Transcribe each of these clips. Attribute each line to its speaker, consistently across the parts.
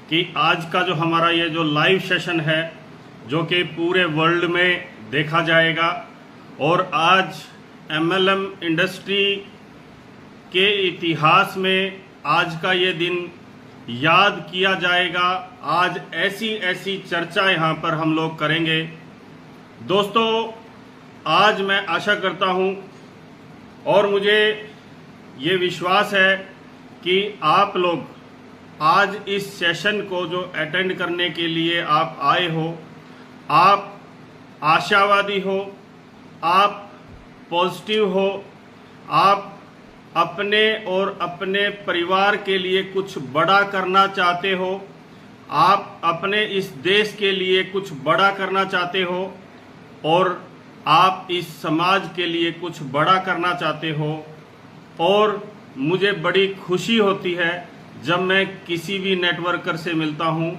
Speaker 1: कि आज का जो हमारा ये जो लाइव सेशन है जो कि पूरे वर्ल्ड में देखा जाएगा और आज एमएलएम इंडस्ट्री के इतिहास में आज का ये दिन याद किया जाएगा। आज ऐसी ऐसी चर्चा यहाँ पर हम लोग करेंगे। दोस्तों, आज मैं आशा करता हूँ और मुझे ये विश्वास है कि आप लोग आज इस सेशन को जो अटेंड करने के लिए आप आए हो, आप आशावादी हो, आप पॉजिटिव हो, आप अपने और अपने परिवार के लिए कुछ बड़ा करना चाहते हो, आप अपने इस देश के लिए कुछ बड़ा करना चाहते हो और आप इस समाज के लिए कुछ बड़ा करना चाहते हो। और मुझे बड़ी खुशी होती है जब मैं किसी भी नेटवर्कर से मिलता हूं।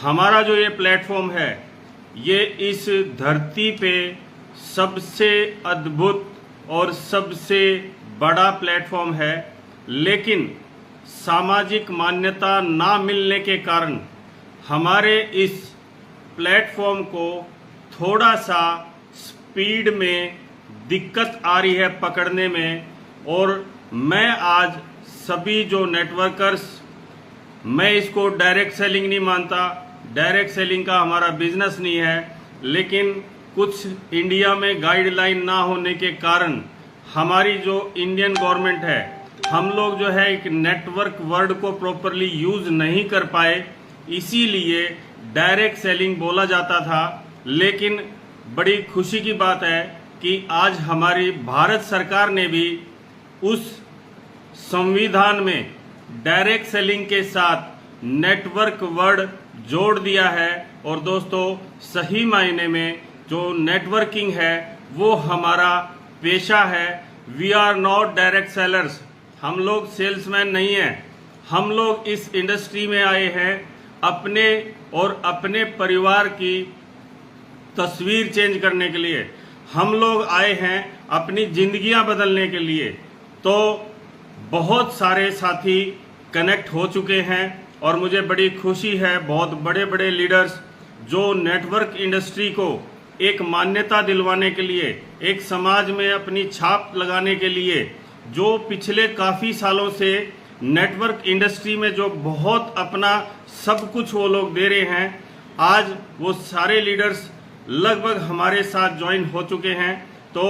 Speaker 1: हमारा जो ये प्लेटफॉर्म है ये इस धरती पे सबसे अद्भुत और सबसे बड़ा प्लेटफॉर्म है, लेकिन सामाजिक मान्यता ना मिलने के कारण हमारे इस प्लेटफॉर्म को थोड़ा सा स्पीड में दिक्कत आ रही है पकड़ने में। और मैं आज सभी जो नेटवर्कर्स, मैं इसको डायरेक्ट सेलिंग नहीं मानता, डायरेक्ट सेलिंग का हमारा बिजनेस नहीं है, लेकिन कुछ इंडिया में गाइडलाइन ना होने के कारण हमारी जो इंडियन गवर्नमेंट है, हम लोग जो है एक नेटवर्क वर्ड को प्रॉपरली यूज नहीं कर पाए, इसीलिए डायरेक्ट सेलिंग बोला जाता था। लेकिन बड़ी खुशी की बात है कि आज हमारी भारत सरकार ने भी उस संविधान में डायरेक्ट सेलिंग के साथ नेटवर्क वर्ड जोड़ दिया है। और दोस्तों, सही मायने में जो नेटवर्किंग है वो हमारा पेशा है। We are not direct sellers, हम लोग सेल्समैन नहीं हैं। हम लोग इस इंडस्ट्री में आए हैं अपने और अपने परिवार की तस्वीर चेंज करने के लिए। हम लोग आए हैं अपनी जिंदगियां बदलने के लिए। तो बहुत सारे साथी कनेक्ट हो चुके हैं और मुझे बड़ी खुशी है, बहुत बड़े बड़े लीडर्स जो नेटवर्क इंडस्ट्री को एक मान्यता दिलवाने के लिए, एक समाज में अपनी छाप लगाने के लिए, जो पिछले काफ़ी सालों से नेटवर्क इंडस्ट्री में जो बहुत अपना सब कुछ वो लोग दे रहे हैं, आज वो सारे लीडर्स लगभग हमारे साथ ज्वाइन हो चुके हैं। तो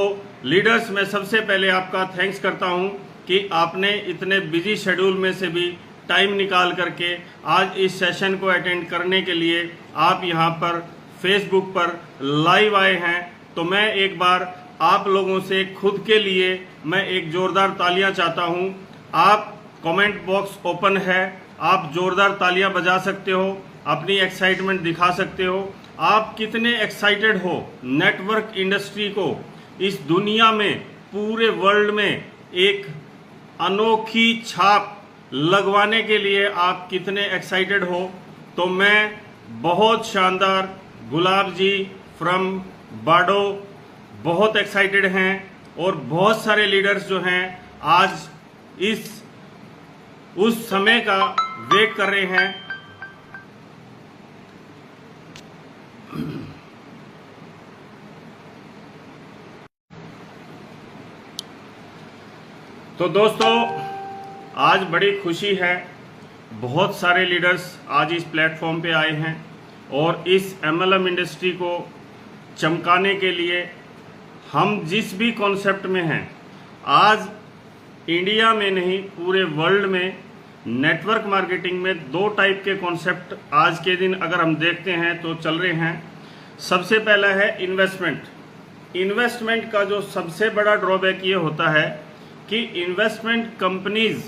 Speaker 1: लीडर्स, मैं सबसे पहले आपका थैंक्स करता हूं कि आपने इतने बिजी शेड्यूल में से भी टाइम निकाल करके आज इस सेशन को अटेंड करने के लिए आप यहां पर फेसबुक पर लाइव आए हैं। तो मैं एक बार आप लोगों से खुद के लिए मैं एक जोरदार तालियां चाहता हूं। आप कमेंट बॉक्स ओपन है, आप जोरदार तालियां बजा सकते हो, अपनी एक्साइटमेंट दिखा सकते हो। आप कितने एक्साइटेड हो नेटवर्क इंडस्ट्री को इस दुनिया में, पूरे वर्ल्ड में एक अनोखी छाप लगवाने के लिए आप कितने एक्साइटेड हो। तो मैं बहुत शानदार, गुलाब जी फ्रॉम बाडो बहुत एक्साइटेड हैं और बहुत सारे लीडर्स जो हैं आज उस समय का वेट कर रहे हैं। तो दोस्तों, आज बड़ी खुशी है, बहुत सारे लीडर्स आज इस प्लेटफॉर्म पे आए हैं और इस एमएलएम इंडस्ट्री को चमकाने के लिए हम जिस भी कॉन्सेप्ट में हैं, आज इंडिया में नहीं पूरे वर्ल्ड में नेटवर्क मार्केटिंग में दो टाइप के कॉन्सेप्ट आज के दिन अगर हम देखते हैं तो चल रहे हैं। सबसे पहला है इन्वेस्टमेंट। इन्वेस्टमेंट का जो सबसे बड़ा ड्रॉबैक ये होता है कि investment companies,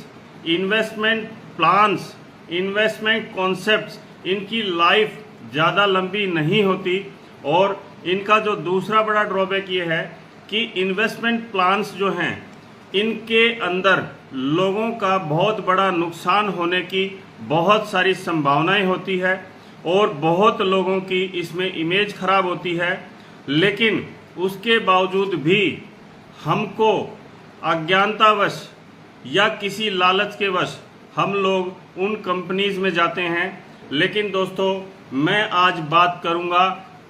Speaker 1: investment plans, investment concepts, इनकी लाइफ ज़्यादा लंबी नहीं होती। और इनका जो दूसरा बड़ा ड्रॉबैक ये है कि इन्वेस्टमेंट प्लान्स जो हैं इनके अंदर लोगों का बहुत बड़ा नुकसान होने की बहुत सारी संभावनाएं होती है और बहुत लोगों की इसमें इमेज खराब होती है। लेकिन उसके बावजूद भी हमको अज्ञानतावश या किसी लालच के वश हम लोग उन कंपनीज में जाते हैं लेकिन दोस्तों मैं आज बात करूंगा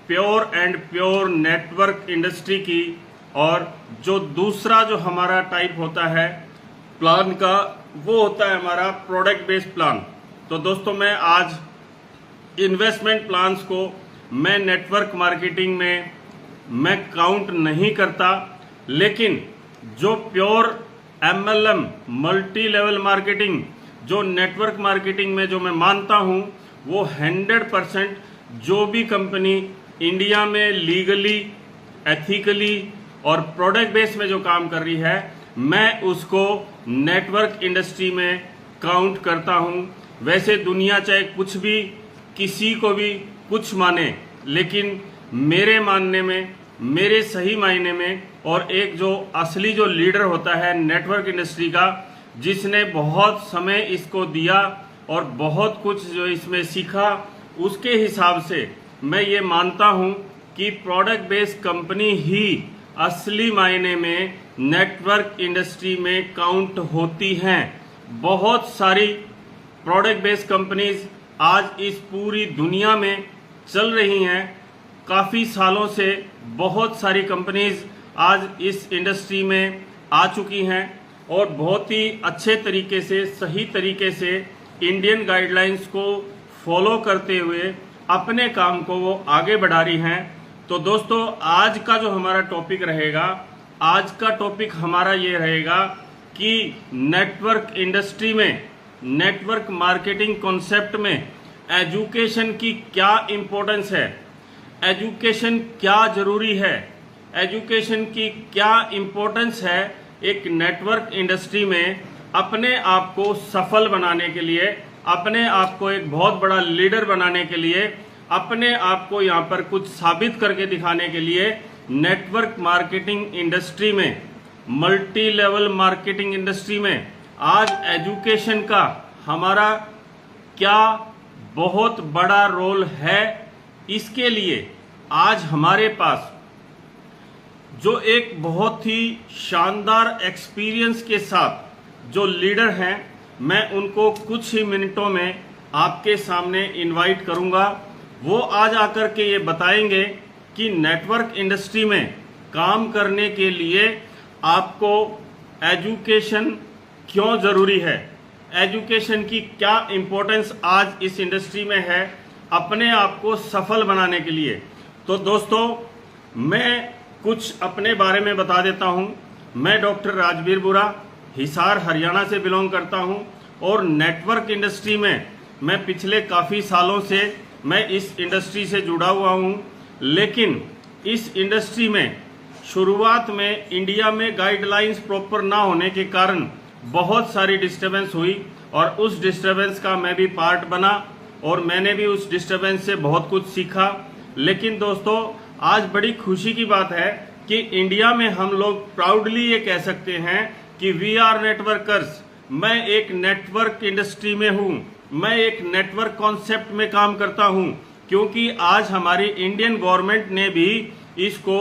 Speaker 1: pure and pure network industry की। और जो दूसरा जो हमारा टाइप होता है प्लान का, वो होता है हमारा प्रोडक्ट बेस्ड प्लान। तो दोस्तों मैं आज इन्वेस्टमेंट प्लान्स को मैं नेटवर्क मार्केटिंग में मैं काउंट नहीं करता, लेकिन जो pure MLM multi level marketing, जो नेटवर्क मार्केटिंग में जो मैं मानता हूं, वो 100% जो भी कंपनी इंडिया में लीगली, एथिकली और प्रोडक्ट बेस में जो काम कर रही है, मैं उसको नेटवर्क इंडस्ट्री में काउंट करता हूं। वैसे दुनिया चाहे कुछ भी, किसी को भी कुछ माने, लेकिन मेरे मानने में, मेरे सही मायने में, और एक जो असली जो लीडर होता है नेटवर्क इंडस्ट्री का, जिसने बहुत समय इसको दिया और बहुत कुछ जो इसमें सीखा, उसके हिसाब से मैं ये मानता हूँ कि प्रोडक्ट बेस्ड कंपनी ही असली मायने में नेटवर्क इंडस्ट्री में काउंट होती हैं। बहुत सारी प्रोडक्ट बेस्ड कंपनीज आज इस पूरी दुनिया में चल रही हैं। काफ़ी सालों से बहुत सारी कंपनीज आज इस इंडस्ट्री में आ चुकी हैं और बहुत ही अच्छे तरीके से, सही तरीके से इंडियन गाइडलाइंस को फॉलो करते हुए अपने काम को वो आगे बढ़ा रही हैं। तो दोस्तों आज का जो हमारा टॉपिक रहेगा, आज का टॉपिक हमारा ये रहेगा कि नेटवर्क इंडस्ट्री में, नेटवर्क मार्केटिंग कॉन्सेप्ट में एजुकेशन की क्या इम्पोर्टेंस है, एजुकेशन क्या जरूरी है, एजुकेशन की क्या इम्पोर्टेंस है एक नेटवर्क इंडस्ट्री में अपने आप को सफल बनाने के लिए, अपने आप को एक बहुत बड़ा लीडर बनाने के लिए, अपने आप को यहाँ पर कुछ साबित करके दिखाने के लिए। नेटवर्क मार्केटिंग इंडस्ट्री में, मल्टी लेवल मार्केटिंग इंडस्ट्री में आज एजुकेशन का हमारा क्या बहुत बड़ा रोल है। इसके लिए आज हमारे पास जो एक बहुत ही शानदार एक्सपीरियंस के साथ जो लीडर हैं, मैं उनको कुछ ही मिनटों में आपके सामने इनवाइट करूंगा। वो आज आकर के ये बताएंगे कि नेटवर्क इंडस्ट्री में काम करने के लिए आपको एजुकेशन क्यों ज़रूरी है, एजुकेशन की क्या इम्पोर्टेंस आज इस इंडस्ट्री में है अपने आप को सफल बनाने के लिए। तो दोस्तों मैं कुछ अपने बारे में बता देता हूं। मैं डॉक्टर राजवीर बुरा हिसार हरियाणा से बिलोंग करता हूं और नेटवर्क इंडस्ट्री में मैं पिछले काफ़ी सालों से मैं इस इंडस्ट्री से जुड़ा हुआ हूं। लेकिन इस इंडस्ट्री में शुरुआत में इंडिया में गाइडलाइंस प्रॉपर ना होने के कारण बहुत सारी डिस्टर्बेंस हुई और उस डिस्टर्बेंस का मैं भी पार्ट बना और मैंने भी उस डिस्टर्बेंस से बहुत कुछ सीखा। लेकिन दोस्तों आज बड़ी खुशी की बात है कि इंडिया में हम लोग प्राउडली ये कह सकते हैं कि वी आर नेटवर्कर्स। मैं एक नेटवर्क इंडस्ट्री में हूँ, मैं एक नेटवर्क कॉन्सेप्ट में काम करता हूँ, क्योंकि आज हमारी इंडियन गवर्नमेंट ने भी इसको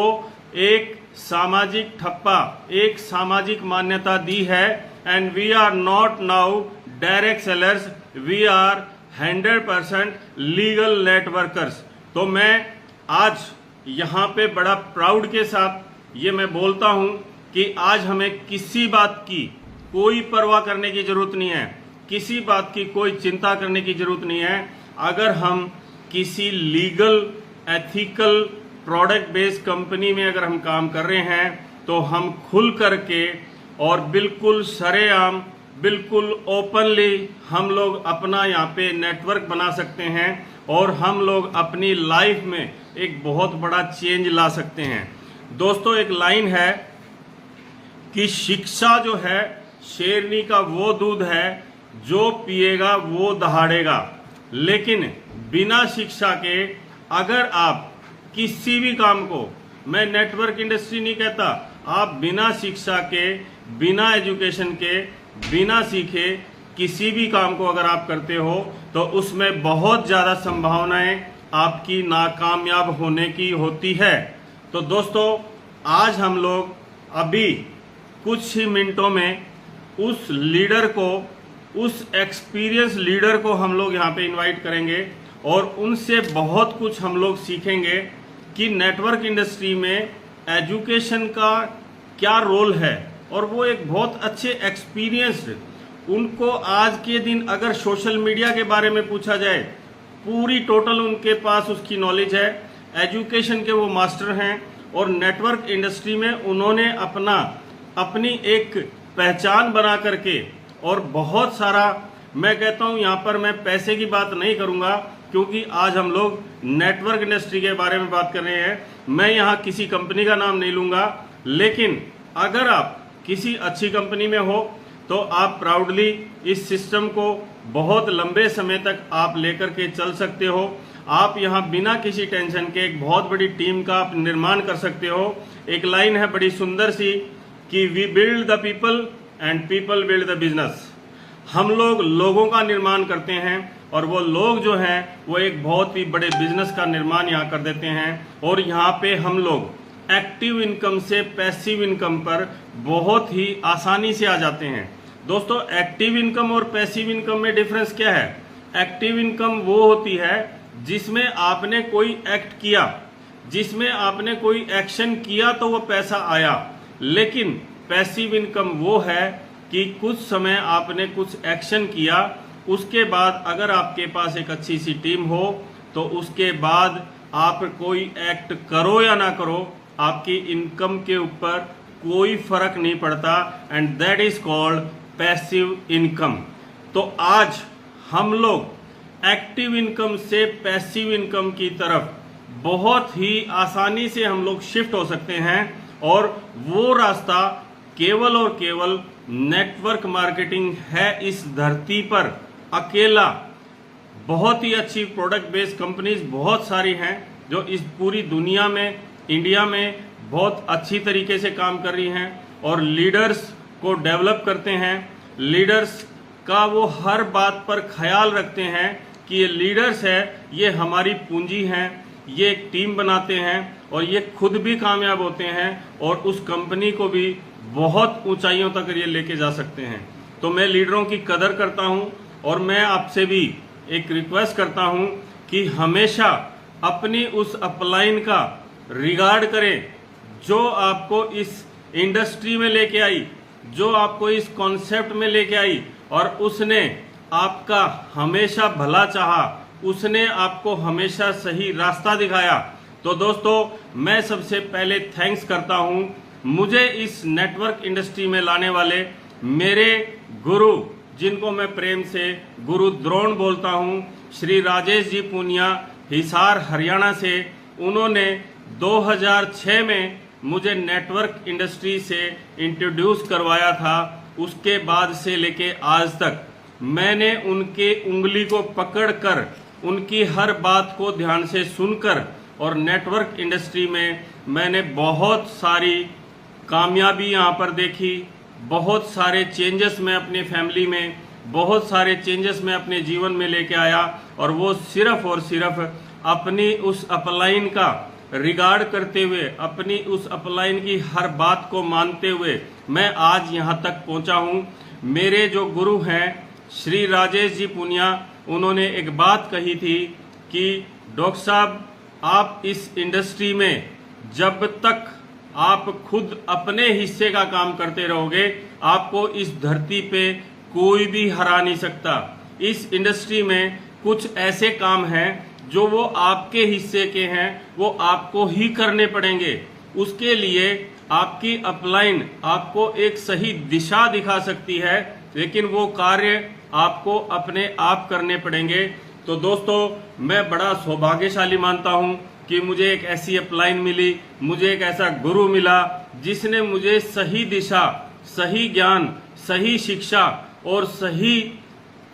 Speaker 1: एक सामाजिक ठप्पा, एक सामाजिक मान्यता दी है। And we are not now direct sellers, we are 100% legal networkers. तो मैं आज यहाँ पे बड़ा प्राउड के साथ ये मैं बोलता हूँ कि आज हमें किसी बात की कोई परवाह करने की जरूरत नहीं है, किसी बात की कोई चिंता करने की जरूरत नहीं है। अगर हम किसी legal, ethical, product based company में अगर हम काम कर रहे हैं, तो हम खुल करके और बिल्कुल सरेआम, बिल्कुल ओपनली हम लोग अपना यहाँ पे नेटवर्क बना सकते हैं और हम लोग अपनी लाइफ में एक बहुत बड़ा चेंज ला सकते हैं। दोस्तों एक लाइन है कि शिक्षा जो है शेरनी का वो दूध है जो पिएगा वो दहाड़ेगा। लेकिन बिना शिक्षा के अगर आप किसी भी काम को, मैं नेटवर्क इंडस्ट्री नहीं कहता, आप बिना शिक्षा के, बिना एजुकेशन के, बिना सीखे किसी भी काम को अगर आप करते हो तो उसमें बहुत ज़्यादा संभावनाएं आपकी नाकामयाब होने की होती है। तो दोस्तों आज हम लोग अभी कुछ ही मिनटों में उस लीडर को उस एक्सपीरियंस लीडर को हम लोग यहाँ पे इनवाइट करेंगे और उनसे बहुत कुछ हम लोग सीखेंगे कि नेटवर्क इंडस्ट्री में एजुकेशन का क्या रोल है। और वो एक बहुत अच्छे एक्सपीरियंस्ड, उनको आज के दिन अगर सोशल मीडिया के बारे में पूछा जाए, पूरी टोटल उनके पास उसकी नॉलेज है, एजुकेशन के वो मास्टर हैं और नेटवर्क इंडस्ट्री में उन्होंने अपनी एक पहचान बना करके और बहुत सारा, मैं कहता हूँ यहाँ पर मैं पैसे की बात नहीं करूँगा क्योंकि आज हम लोग नेटवर्क इंडस्ट्री के बारे में बात कर रहे हैं। मैं यहाँ किसी कंपनी का नाम नहीं लूँगा, लेकिन अगर आप किसी अच्छी कंपनी में हो तो आप प्राउडली इस सिस्टम को बहुत लंबे समय तक आप लेकर के चल सकते हो। आप यहाँ बिना किसी टेंशन के एक बहुत बड़ी टीम का आप निर्माण कर सकते हो। एक लाइन है बड़ी सुंदर सी कि we build the people and people build the business. हम लोग लोगों का निर्माण करते हैं और वो लोग जो हैं वो एक बहुत ही बड़े बिजनेस का निर्माण यहाँ कर देते हैं। और यहाँ पे हम लोग एक्टिव इनकम से पैसिव इनकम पर बहुत ही आसानी से आ जाते हैं। दोस्तों, एक्टिव इनकम और पैसिव इनकम में डिफरेंस क्या है? एक्टिव इनकम वो होती है जिसमें आपने कोई एक्ट किया, जिसमें आपने कोई एक्शन किया तो वो पैसा आया। लेकिन पैसिव इनकम वो है कि कुछ समय आपने कुछ एक्शन किया, उसके बाद अगर आपके पास एक अच्छी सी टीम हो तो उसके बाद आप कोई एक्ट करो या ना करो, आपकी इनकम के ऊपर कोई फर्क नहीं पड़ता, and that is called passive income. तो आज हम लोग एक्टिव इनकम से पैसिव इनकम की तरफ बहुत ही आसानी से हम लोग शिफ्ट हो सकते हैं। और वो रास्ता केवल और केवल नेटवर्क मार्केटिंग है इस धरती पर अकेला। बहुत ही अच्छी प्रोडक्ट बेस्ड कंपनीज बहुत सारी हैं जो इस पूरी दुनिया में, इंडिया में बहुत अच्छी तरीके से काम कर रही हैं और लीडर्स को डेवलप करते हैं। लीडर्स का वो हर बात पर ख्याल रखते हैं कि ये लीडर्स है, ये हमारी पूंजी हैं, ये एक टीम बनाते हैं और ये खुद भी कामयाब होते हैं और उस कंपनी को भी बहुत ऊंचाइयों तक ये लेके जा सकते हैं। तो मैं लीडरों की कदर करता हूं और मैं आपसे भी एक रिक्वेस्ट करता हूं कि हमेशा अपनी उस अपलाइन का रिगार्ड करें जो आपको इस इंडस्ट्री में लेके आई, जो आपको इस कॉन्सेप्ट में लेके आई और उसने आपका हमेशा भला चाहा, उसने आपको हमेशा सही रास्ता दिखाया। तो दोस्तों, मैं सबसे पहले थैंक्स करता हूं मुझे इस नेटवर्क इंडस्ट्री में लाने वाले मेरे गुरु, जिनको मैं प्रेम से गुरु द्रोण बोलता हूं, श्री राजेश जी पूनिया, हिसार हरियाणा से। उन्होंने 2006 में मुझे नेटवर्क इंडस्ट्री से इंट्रोड्यूस करवाया था। उसके बाद से लेके आज तक मैंने उनके उंगली को पकड़कर, उनकी हर बात को ध्यान से सुनकर और नेटवर्क इंडस्ट्री में मैंने बहुत सारी कामयाबी यहाँ पर देखी, बहुत सारे चेंजेस मैं अपनी फैमिली में, बहुत सारे चेंजेस मैं अपने जीवन में लेके आया। और वो सिर्फ और सिर्फ अपनी उस अपलाइन का रिगार्ड करते हुए, अपनी उस अपलाइन की हर बात को मानते हुए मैं आज यहाँ तक पहुँचा हूँ। मेरे जो गुरु हैं श्री राजेश जी पूनिया, उन्होंने एक बात कही थी कि डॉक्टर साहब, आप इस इंडस्ट्री में जब तक आप खुद अपने हिस्से का काम करते रहोगे, आपको इस धरती पे कोई भी हरा नहीं सकता। इस इंडस्ट्री में कुछ ऐसे काम हैं जो वो आपके हिस्से के हैं, वो आपको ही करने पड़ेंगे। उसके लिए आपकी अपलाइन आपको एक सही दिशा दिखा सकती है, लेकिन वो कार्य आपको अपने आप करने पड़ेंगे। तो दोस्तों, मैं बड़ा सौभाग्यशाली मानता हूं कि मुझे एक ऐसी अपलाइन मिली, मुझे एक ऐसा गुरु मिला जिसने मुझे सही दिशा, सही ज्ञान, सही शिक्षा और सही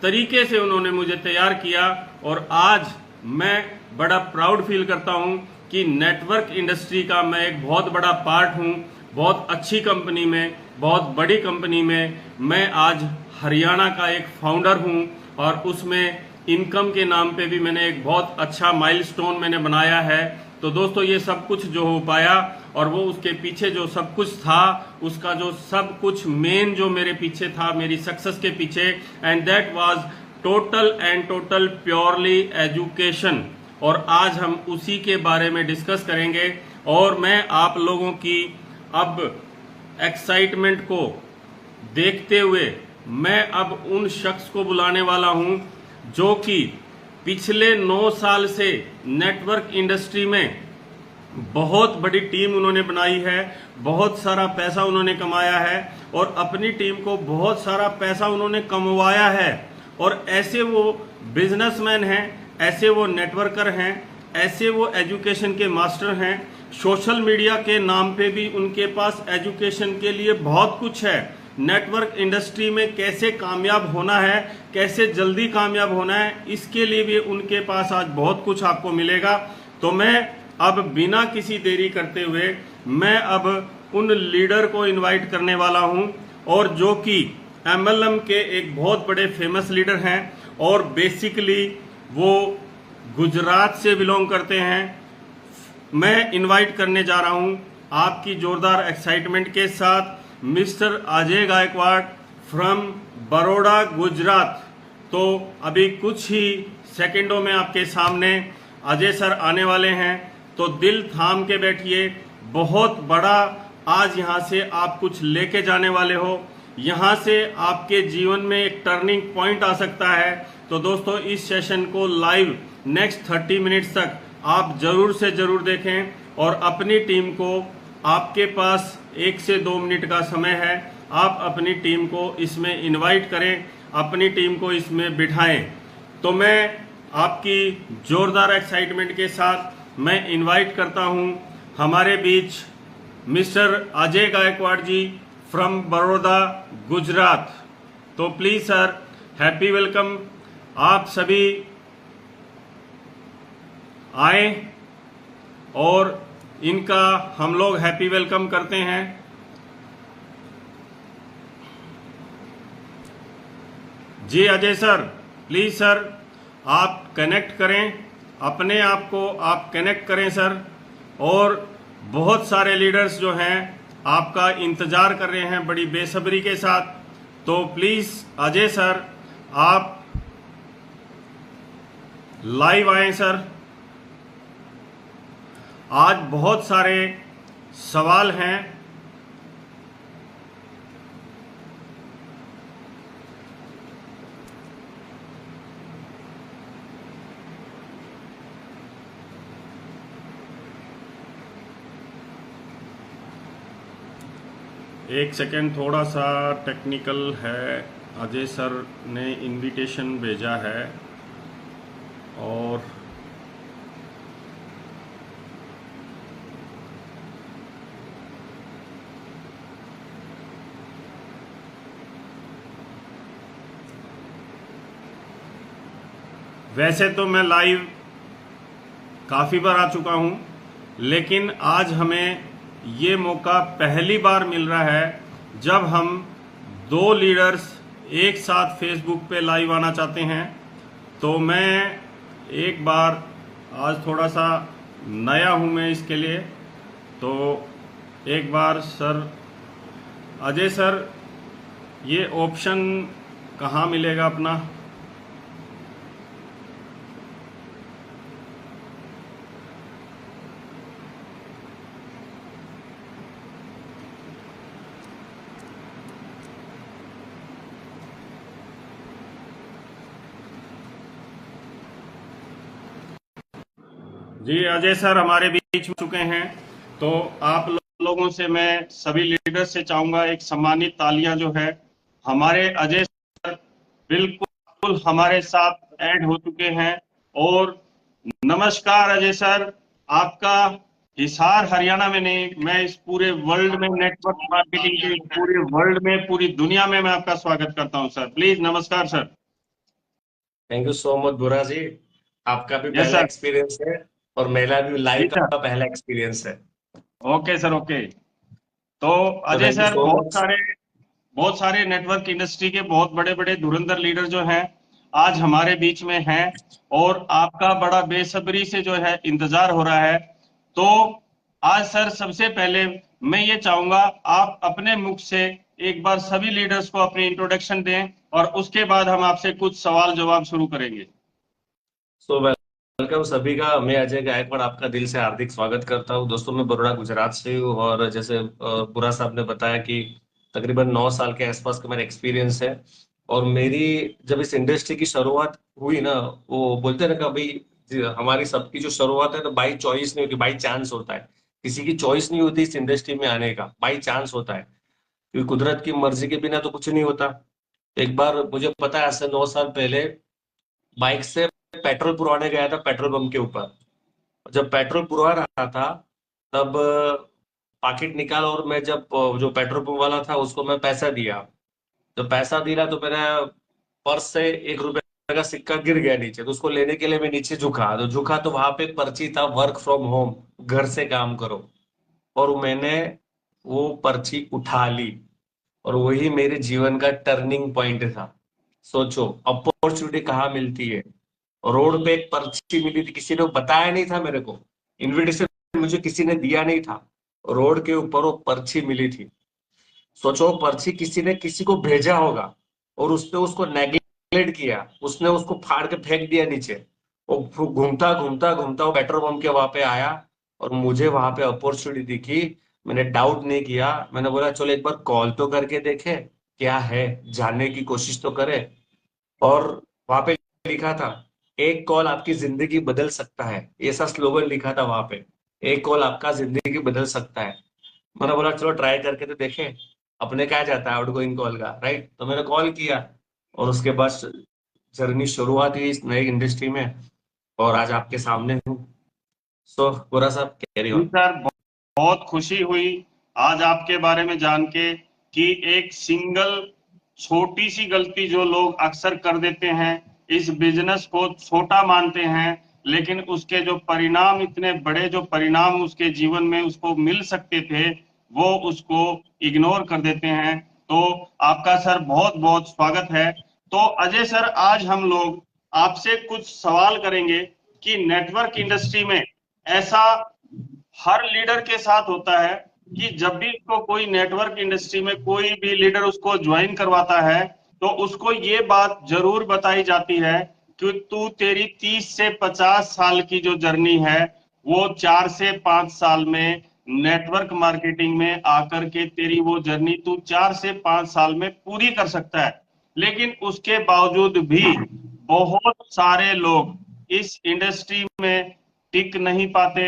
Speaker 1: तरीके से उन्होंने मुझे तैयार किया। और आज मैं बड़ा प्राउड फील करता हूं कि नेटवर्क इंडस्ट्री का मैं एक बहुत बड़ा पार्ट हूं। बहुत अच्छी कंपनी में, बहुत बड़ी कंपनी में मैं आज हरियाणा का एक फाउंडर हूं और उसमें इनकम के नाम पे भी मैंने एक बहुत अच्छा माइलस्टोन मैंने बनाया है। तो दोस्तों ये सब कुछ जो हो पाया, और वो उसके पीछे जो सब कुछ था, उसका जो सब कुछ मेन जो मेरे पीछे था, मेरी सक्सेस के पीछे, and that was total and total purely education. और आज हम उसी के बारे में डिस्कस करेंगे। और मैं आप लोगों की अब एक्साइटमेंट को देखते हुए मैं अब उन शख्स को बुलाने वाला हूं जो कि पिछले 9 साल से नेटवर्क इंडस्ट्री में बहुत बड़ी टीम उन्होंने बनाई है, बहुत सारा पैसा उन्होंने कमाया है और अपनी टीम को बहुत सारा पैसा उन्होंने कमवाया है। और ऐसे वो बिजनेसमैन हैं, ऐसे वो नेटवर्कर हैं, ऐसे वो एजुकेशन के मास्टर हैं। सोशल मीडिया के नाम पे भी उनके पास एजुकेशन के लिए बहुत कुछ है। नेटवर्क इंडस्ट्री में कैसे कामयाब होना है, कैसे जल्दी कामयाब होना है, इसके लिए भी उनके पास आज बहुत कुछ आपको मिलेगा। तो मैं अब बिना किसी देरी करते हुए मैं अब उन लीडर को इनवाइट करने वाला हूं, और जो कि एमएलएम के एक बहुत बड़े फेमस लीडर हैं और बेसिकली वो गुजरात से बिलोंग करते हैं। मैं इनवाइट करने जा रहा हूं आपकी जोरदार एक्साइटमेंट के साथ मिस्टर अजय गायकवाड़ फ्रॉम बड़ौदा, गुजरात। तो अभी कुछ ही सेकंडों में आपके सामने अजय सर आने वाले हैं, तो दिल थाम के बैठिए। बहुत बड़ा आज यहाँ से आप कुछ लेके जाने वाले हो, यहाँ से आपके जीवन में एक टर्निंग पॉइंट आ सकता है। तो दोस्तों इस सेशन को लाइव नेक्स्ट 30 मिनट्स तक आप जरूर से जरूर देखें, और अपनी टीम को, आपके पास 1 से 2 मिनट का समय है, आप अपनी टीम को इसमें इनवाइट करें, अपनी टीम को इसमें बिठाएं। तो मैं आपकी जोरदार एक्साइटमेंट के साथ मैं इनवाइट करता हूं हमारे बीच मिस्टर अजय गायकवाड़ जी फ्रॉम बड़ौदा, गुजरात। तो प्लीज सर, हैप्पी वेलकम। आप सभी आए और इनका हम लोग हैप्पी वेलकम करते हैं। जी अजय सर, प्लीज सर आप कनेक्ट करें, अपने आप को आप कनेक्ट करें सर। और बहुत सारे लीडर्स जो हैं आपका इंतजार कर रहे हैं बड़ी बेसब्री के साथ। तो प्लीज अजय सर आप लाइव आए सर। आज बहुत सारे सवाल हैं। एक सेकेंड, थोड़ा सा टेक्निकल है। अजय सर ने इनविटेशन भेजा है और वैसे तो मैं लाइव काफ़ी बार आ चुका हूं, लेकिन आज हमें ये मौका पहली बार मिल रहा है जब हम 2 लीडर्स एक साथ फेसबुक पे लाइव आना चाहते हैं। तो मैं एक बार, आज थोड़ा सा नया हूं मैं इसके लिए, तो एक बार सर अजय सर ये ऑप्शन कहाँ मिलेगा अपना? जी अजय सर हमारे बीच में चुके हैं। तो आप लोगों से मैं सभी लीडर्स से चाहूंगा एक सम्मानित तालियां जो है हमारे अजय सर बिल्कुल हमारे साथ ऐड हो चुके हैं। और नमस्कार अजय सर, आपका हिसार हरियाणा में नहीं, मैं इस पूरे वर्ल्ड में नेटवर्क मार्केटिंग के पूरे वर्ल्ड में, पूरी दुनिया में मैं आपका स्वागत करता हूं सर। प्लीज नमस्कार sir.
Speaker 2: Thank you so much बुरा जी, आपका भी
Speaker 1: यस
Speaker 2: पहला
Speaker 1: सर।
Speaker 2: एक्सपीरियंस है और मेरा भी
Speaker 1: जी
Speaker 2: लाइव
Speaker 1: सर।
Speaker 2: का पहला एक्सपीरियंस है।
Speaker 1: Okay sir, okay. तो
Speaker 2: तो
Speaker 1: अजय
Speaker 2: थैंक यू
Speaker 1: सर,
Speaker 2: सो
Speaker 1: बहुत
Speaker 2: मच।
Speaker 1: सारे नेटवर्क इंडस्ट्री के बहुत बड़े बड़े धुरंधर लीडर जो हैं आज हमारे बीच में हैं, और आपका बड़ा बेसब्री से जो है इंतजार हो रहा है तो आज सर सबसे पहले मैं ये चाहूंगा आप अपने मुख से एक बार सभी लीडर्स को अपनी इंट्रोडक्शन दें और उसके बाद हम आपसे कुछ सवाल जवाब शुरू करेंगे।
Speaker 2: सो वेलकम सभी का। मैं अजय गायकवाड़ आपका दिल से हार्दिक स्वागत करता हूँ। दोस्तों, मैं बड़ौदा गुजरात से हूँ और जैसे बुरा साहब ने बताया कि तकरीबन 9 साल के आसपास का मेरा एक्सपीरियंस है। और मेरी जब इस इंडस्ट्री की शुरुआत हुई ना, वो बोलते हैं ना कि भाई हमारी सबकी जो शुरुआत है तो बाई चॉइस नहीं होती, बाई चांस होता है। किसी की चॉइस नहीं होती इस इंडस्ट्री में आने का, बाई चांस होता है। क्योंकि कुदरत की मर्जी के बिना तो कुछ नहीं होता। एक बार मुझे पता है, आज से 9 साल पहले बाइक से पेट्रोल पुरवाने गया था पेट्रोल पंप के ऊपर। जब पेट्रोल पुरवा रहा था तब पाकिट निकाला और मैं जब जो पेट्रोल पंप वाला था उसको मैं पैसा दिया। तो पैसा दिया तो मेरा पर्स से 1 रुपए का सिक्का गिर गया नीचे। तो उसको लेने के लिए मैं नीचे झुका तो वहां पे एक पर्ची था, वर्क फ्रॉम होम, घर से काम करो। और मैंने वो पर्ची उठा ली और वही मेरे जीवन का टर्निंग पॉइंट था। सोचो अपॉर्चुनिटी कहाँ मिलती है। रोड पे एक पर्ची मिली थी, किसी ने बताया नहीं था मेरे को, इनविटेशन मुझे किसी ने दिया नहीं था। रोड के ऊपर वो पर्ची मिली थी। सोचो पर्ची किसी ने किसी को भेजा होगा और उसने उसको नेग्लेक्ट किया, उसने उसको फाड़ के फेंक दिया नीचे। वो घूमता घूमता घूमता वो पेट्रोल पंप के वहां पे आया और मुझे वहां पे अपॉर्चुनिटी दिखी। मैंने डाउट नहीं किया, मैंने बोला चलो एक बार कॉल तो करके देखे क्या है, जानने की कोशिश तो करे। और वहां पे लिखा था, एक कॉल आपकी जिंदगी बदल सकता है। ऐसा स्लोगन लिखा था वहां पे, एक कॉल आपका जिंदगी बदल सकता है। मैंने बोला चलो ट्राई करके तो देखें, अपने क्या जाता है आउटगोइंग कॉल का, राइट। तो मैंने कॉल किया और उसके बाद जर्नी शुरुआत हुई इस नई इंडस्ट्री में और आज आपके सामने हूँ। सो गोरा साहब कैरी
Speaker 1: जी
Speaker 2: ऑन।
Speaker 1: सर, बहुत खुशी हुई आज आपके बारे में जान के कि एक सिंगल छोटी सी गलती जो लोग अक्सर कर देते हैं, इस बिजनेस को छोटा मानते हैं, लेकिन उसके जो परिणाम, इतने बड़े जो परिणाम उसके जीवन में उसको मिल सकते थे, वो उसको इग्नोर कर देते हैं। तो आपका सर बहुत बहुत स्वागत है। तो अजय सर, आज हम लोग आपसे कुछ सवाल करेंगे कि नेटवर्क इंडस्ट्री में ऐसा हर लीडर के साथ होता है कि जब भी उसको कोई नेटवर्क इंडस्ट्री में कोई भी लीडर उसको ज्वाइन करवाता है, तो उसको ये बात जरूर बताई जाती है कि तू तेरी 30 से 50 साल की जो जर्नी है, वो 4 से 5 साल में नेटवर्क मार्केटिंग में आकर के तेरी वो जर्नी तू 4 से 5 साल में पूरी कर सकता है। लेकिन उसके बावजूद भी बहुत सारे लोग इस इंडस्ट्री में टिक नहीं पाते।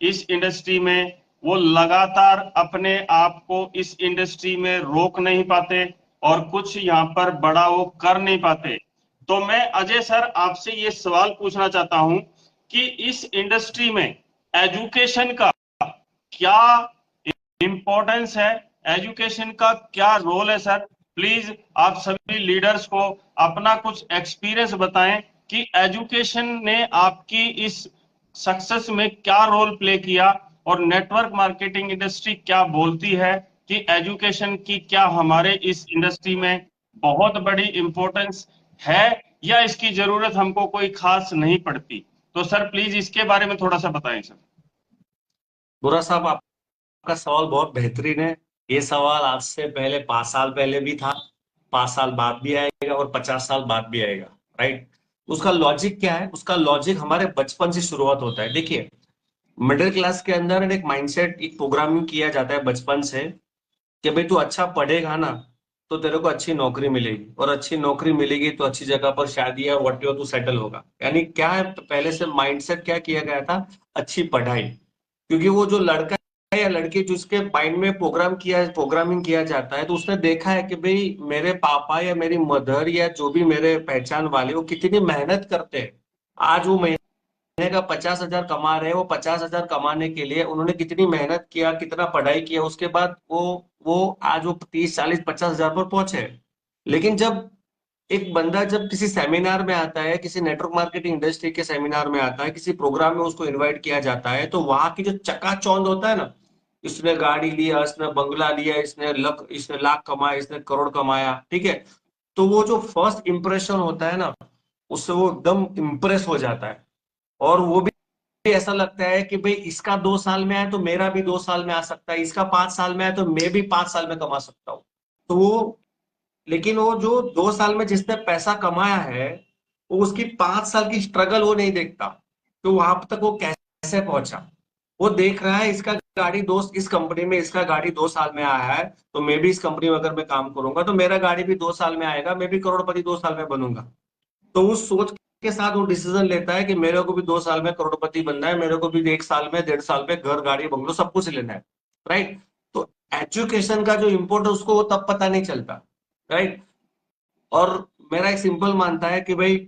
Speaker 1: इस इंडस्ट्री में वो लगातार अपने आप को इस इंडस्ट्री में रोक नहीं पाते और कुछ यहाँ पर बड़ा वो कर नहीं पाते। तो मैं अजय सर आपसे ये सवाल पूछना चाहता हूं कि इस इंडस्ट्री में एजुकेशन का क्या इंपॉर्टेंस है, एजुकेशन का क्या रोल है सर। प्लीज आप सभी लीडर्स को अपना कुछ एक्सपीरियंस बताएं कि एजुकेशन ने आपकी इस सक्सेस में क्या रोल प्ले किया और नेटवर्क मार्केटिंग इंडस्ट्री क्या बोलती है कि एजुकेशन की क्या हमारे इस इंडस्ट्री में बहुत बड़ी इंपॉर्टेंस है या इसकी जरूरत हमको कोई खास नहीं पड़ती। तो सर प्लीज इसके बारे में थोड़ा सा बताएं सर।
Speaker 2: गोरा साहब, आपका सवाल बहुत बेहतरीन है। ये सवाल आज से पहले 5 साल पहले भी था, 5 साल बाद भी आएगा और 50 साल बाद भी आएगा, राइट। उसका लॉजिक क्या है? उसका लॉजिक हमारे बचपन से शुरुआत होता है। देखिए, मिडिल क्लास के अंदर एक माइंडसेट, एक प्रोग्रामिंग किया जाता है बचपन से कि भाई तू अच्छा पढ़ेगा ना तो तेरे को अच्छी नौकरी मिलेगी, और अच्छी नौकरी मिलेगी तो अच्छी जगह पर शादी या वट तू सेटल होगा। यानी क्या है, पहले से माइंडसेट क्या किया गया था? अच्छी पढ़ाई। क्योंकि वो जो लड़का है या लड़की जिसके माइंड में प्रोग्रामिंग किया जाता है, तो उसने देखा है कि भाई मेरे पापा या मेरी मदर या जो भी मेरे पहचान वाले वो कितनी मेहनत करते हैं। आज वो महीने का 50,000 कमा रहे हैं। वो 50,000 कमाने के लिए उन्होंने कितनी मेहनत किया, कितना पढ़ाई किया, उसके बाद वो आज वो 30, 40, 50,000 पर पहुंचे। लेकिन जब एक बंदा जब किसी सेमिनार में आता है, किसी नेटवर्क मार्केटिंग इंडस्ट्री के सेमिनार में आता है, किसी प्रोग्राम में उसको इनवाइट किया जाता है, तो वहां की जो चकाचौंध होता है ना, इसने गाड़ी लिया, इसने बंगला लिया, इसने लाख कमाया, इसने करोड़ कमाया, ठीक है। तो वो जो फर्स्ट इंप्रेशन होता है ना, उससे वो एकदम इम्प्रेस हो जाता है। और वो भी ऐसा लगता है कि भाई इसका 2 साल में है तो मेरा भी 2 साल में आ सकता है, इसका 5 साल में है तो मैं भी 5 साल में कमा सकता हूँ। तो वो, लेकिन वो जो 2 साल में जिसने पैसा कमाया है, वो उसकी 5 साल की स्ट्रगल वो नहीं देखता, तो वहां तक वो कैसे पहुंचा। वो देख रहा है इसका गाड़ी दोस्त इस कंपनी में, इसका गाड़ी 2 साल में आया है, तो मैं भी इस कंपनी में अगर मैं काम करूंगा तो मेरा गाड़ी भी 2 साल में आएगा, मैं भी करोड़पति 2 साल में बनूंगा। तो उस सोच के साथ वो डिसीजन लेता है कि मेरे को भी 2 साल में करोड़पति बनना है, मेरे को भी 1 साल में 1.5 साल में घर गाड़ी बंगलो सब कुछ लेना है। राइट। तो एजुकेशन का जो इम्पोर्ट है उसको वो तब पता नहीं चलता। राइट। और मेरा एक सिंपल मानता है कि भाई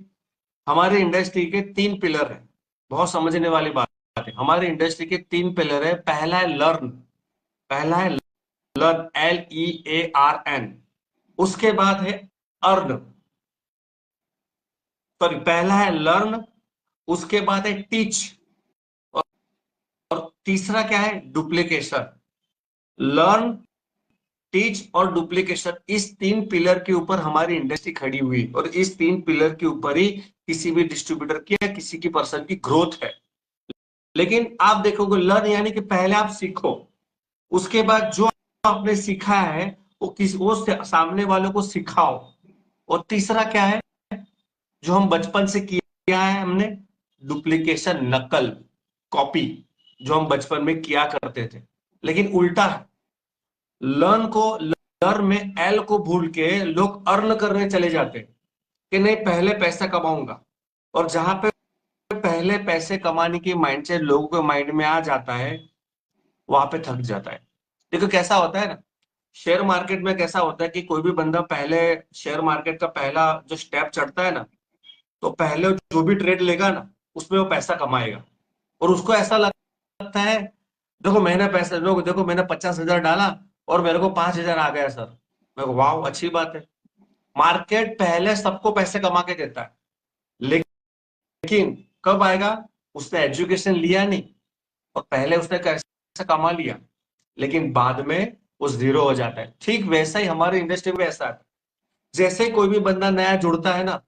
Speaker 2: हमारे इंडस्ट्री के 3 पिलर है, बहुत समझने वाली बात है। हमारे इंडस्ट्री के 3 पिलर है। पहला है लर्न, पहला है लर्न, LEARN। उसके बाद है अर्न, सॉरी, पहला है लर्न, उसके बाद है टीच, और तीसरा क्या है, डुप्लीकेशन। लर्न, टीच और डुप्लीकेशन, इस 3 पिलर के ऊपर हमारी इंडस्ट्री खड़ी हुई, और इस 3 पिलर के ऊपर ही किसी भी डिस्ट्रीब्यूटर की या किसी की पर्सन की ग्रोथ है। लेकिन आप देखोगे लर्न यानी कि पहले आप सीखो, उसके बाद जो आपने सीखा है वो सामने वालों को सिखाओ। और तीसरा क्या है, जो हम बचपन से किया है हमने, डुप्लीकेशन, नकल, कॉपी, जो हम बचपन में किया करते थे। लेकिन उल्टा है, लर्न में एल को भूल के लोग अर्न करने चले जाते हैं कि नहीं पहले पैसा कमाऊंगा। और जहां पे पहले पैसे कमाने की माइंडसेट लोगों के माइंड में आ जाता है, वहां पे थक जाता है। देखो कैसा होता है ना, शेयर मार्केट में कैसा होता है कि कोई भी बंदा पहले शेयर मार्केट का पहला जो स्टेप चढ़ता है ना, तो पहले जो भी ट्रेड लेगा ना उसमें वो पैसा कमाएगा। और उसको ऐसा लगता है, देखो मैंने पैसा, देखो मैंने 50,000 डाला और मेरे को 5,000 आ गया सर। मैं वाह अच्छी बात है। मार्केट पहले सबको पैसे कमा के देता है, लेकिन कब आएगा, उसने एजुकेशन लिया नहीं, और पहले उसने कैसे कमा लिया, लेकिन बाद में वो जीरो हो जाता है। ठीक वैसा ही हमारे इंडस्ट्री में ऐसा है, जैसे ही कोई भी बंदा नया जुड़ता है ना,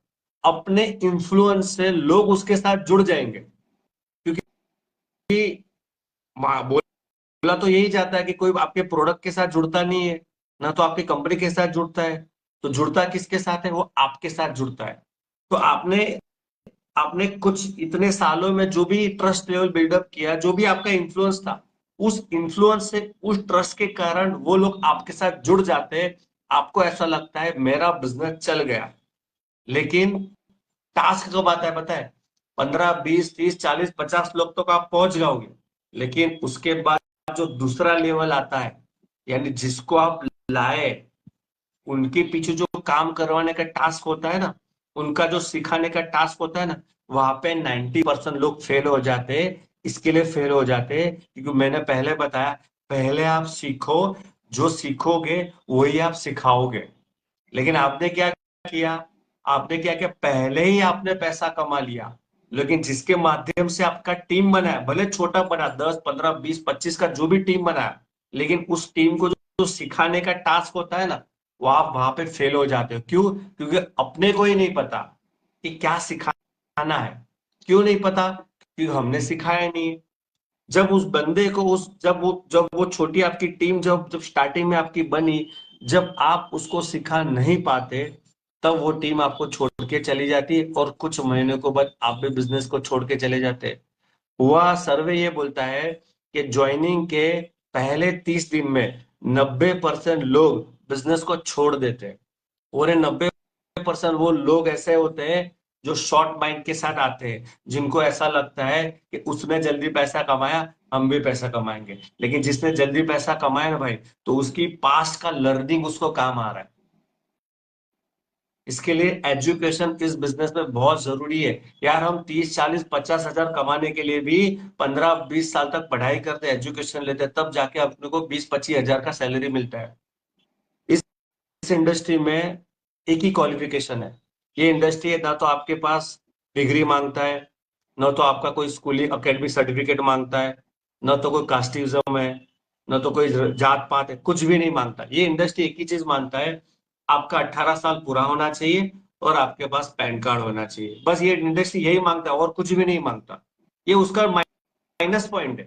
Speaker 2: अपने इन्फ्लुएंस से लोग उसके साथ जुड़ जाएंगे। क्योंकि बोला तो यही जाता है कि कोई आपके प्रोडक्ट के साथ जुड़ता नहीं है, ना तो आपकी कंपनी के साथ जुड़ता है, तो जुड़ता किसके साथ है, वो आपके साथ जुड़ता है। तो आपने आपने कुछ इतने सालों में जो भी ट्रस्ट लेवल बिल्डअप किया, जो भी आपका इन्फ्लुएंस था, उस इन्फ्लुएंस से, उस ट्रस्ट के कारण वो लोग आपके साथ जुड़ जाते हैं। आपको ऐसा लगता है मेरा बिजनेस चल गया। लेकिन टास्क कब आता है पता है, 15, 20, 30, 40, 50 लोग तक आप पहुंच जाओगे, लेकिन उसके बाद जो दूसरा लेवल आता है, यानी जिसको आप लाए, उनके पीछे जो काम करवाने का टास्क होता है ना, उनका जो सिखाने का टास्क होता है ना, वहां पे 90% लोग फेल हो जाते हैं। इसके लिए फेल हो जाते हैं क्योंकि मैंने पहले बताया, पहले आप सीखो, जो सीखोगे वही आप सिखाओगे। लेकिन आपने क्या किया, आपने क्या किया, पहले ही आपने पैसा कमा लिया, लेकिन जिसके माध्यम से आपका टीम बना है, भले छोटा बना, 10, 15, 20, 25 का जो भी टीम बना है, लेकिन उस टीम को जो सिखाने का टास्क होता है ना, वो आप वहां पे फेल हो जाते हो। क्यों? क्योंकि अपने को ही नहीं पता कि क्या सिखाना है। क्यों नहीं पता? क्योंकि हमने सिखाया नहीं है। जब उस बंदे को, उस जब वो छोटी आपकी टीम जब जब स्टार्टिंग में आपकी बनी, जब आप उसको सिखा नहीं पाते, तब वो टीम आपको छोड़ के चली जाती है, और कुछ महीने को बाद आप भी बिजनेस को छोड़ के चले जाते हैं। हुआ सर्वे ये बोलता है कि ज्वाइनिंग के पहले 30 दिन में 90% लोग बिजनेस को छोड़ देते हैं। और ये 90% वो लोग ऐसे होते हैं जो शॉर्ट माइंड के साथ आते हैं, जिनको ऐसा लगता है कि उसने जल्दी पैसा कमाया, हम भी पैसा कमाएंगे। लेकिन जिसने जल्दी पैसा कमाया ना भाई, तो उसकी पास्ट का लर्निंग उसको काम आ रहा है। इसके लिए एजुकेशन इस बिजनेस में बहुत जरूरी है यार। हम 30, 40, 50 हजार कमाने के लिए भी 15, 20 साल तक पढ़ाई करते, एजुकेशन लेते, तब जाके अपने को 20, 25 हजार का सैलरी मिलता है। इस इंडस्ट्री में एक ही क्वालिफिकेशन है। ये इंडस्ट्री है, ना तो आपके पास डिग्री मांगता है, ना तो आपका कोई स्कूलिंग अकेडमिक सर्टिफिकेट मांगता है, ना तो कोई कास्टिज्म है, ना तो कोई जात पात है, कुछ भी नहीं मांगता। ये इंडस्ट्री एक ही चीज मांगता है, आपका 18 साल पूरा होना चाहिए और आपके पास पैन कार्ड होना चाहिए। बस ये इंडस्ट्री यही मांगता है और कुछ भी नहीं मांगता। ये उसका माइनस पॉइंट है,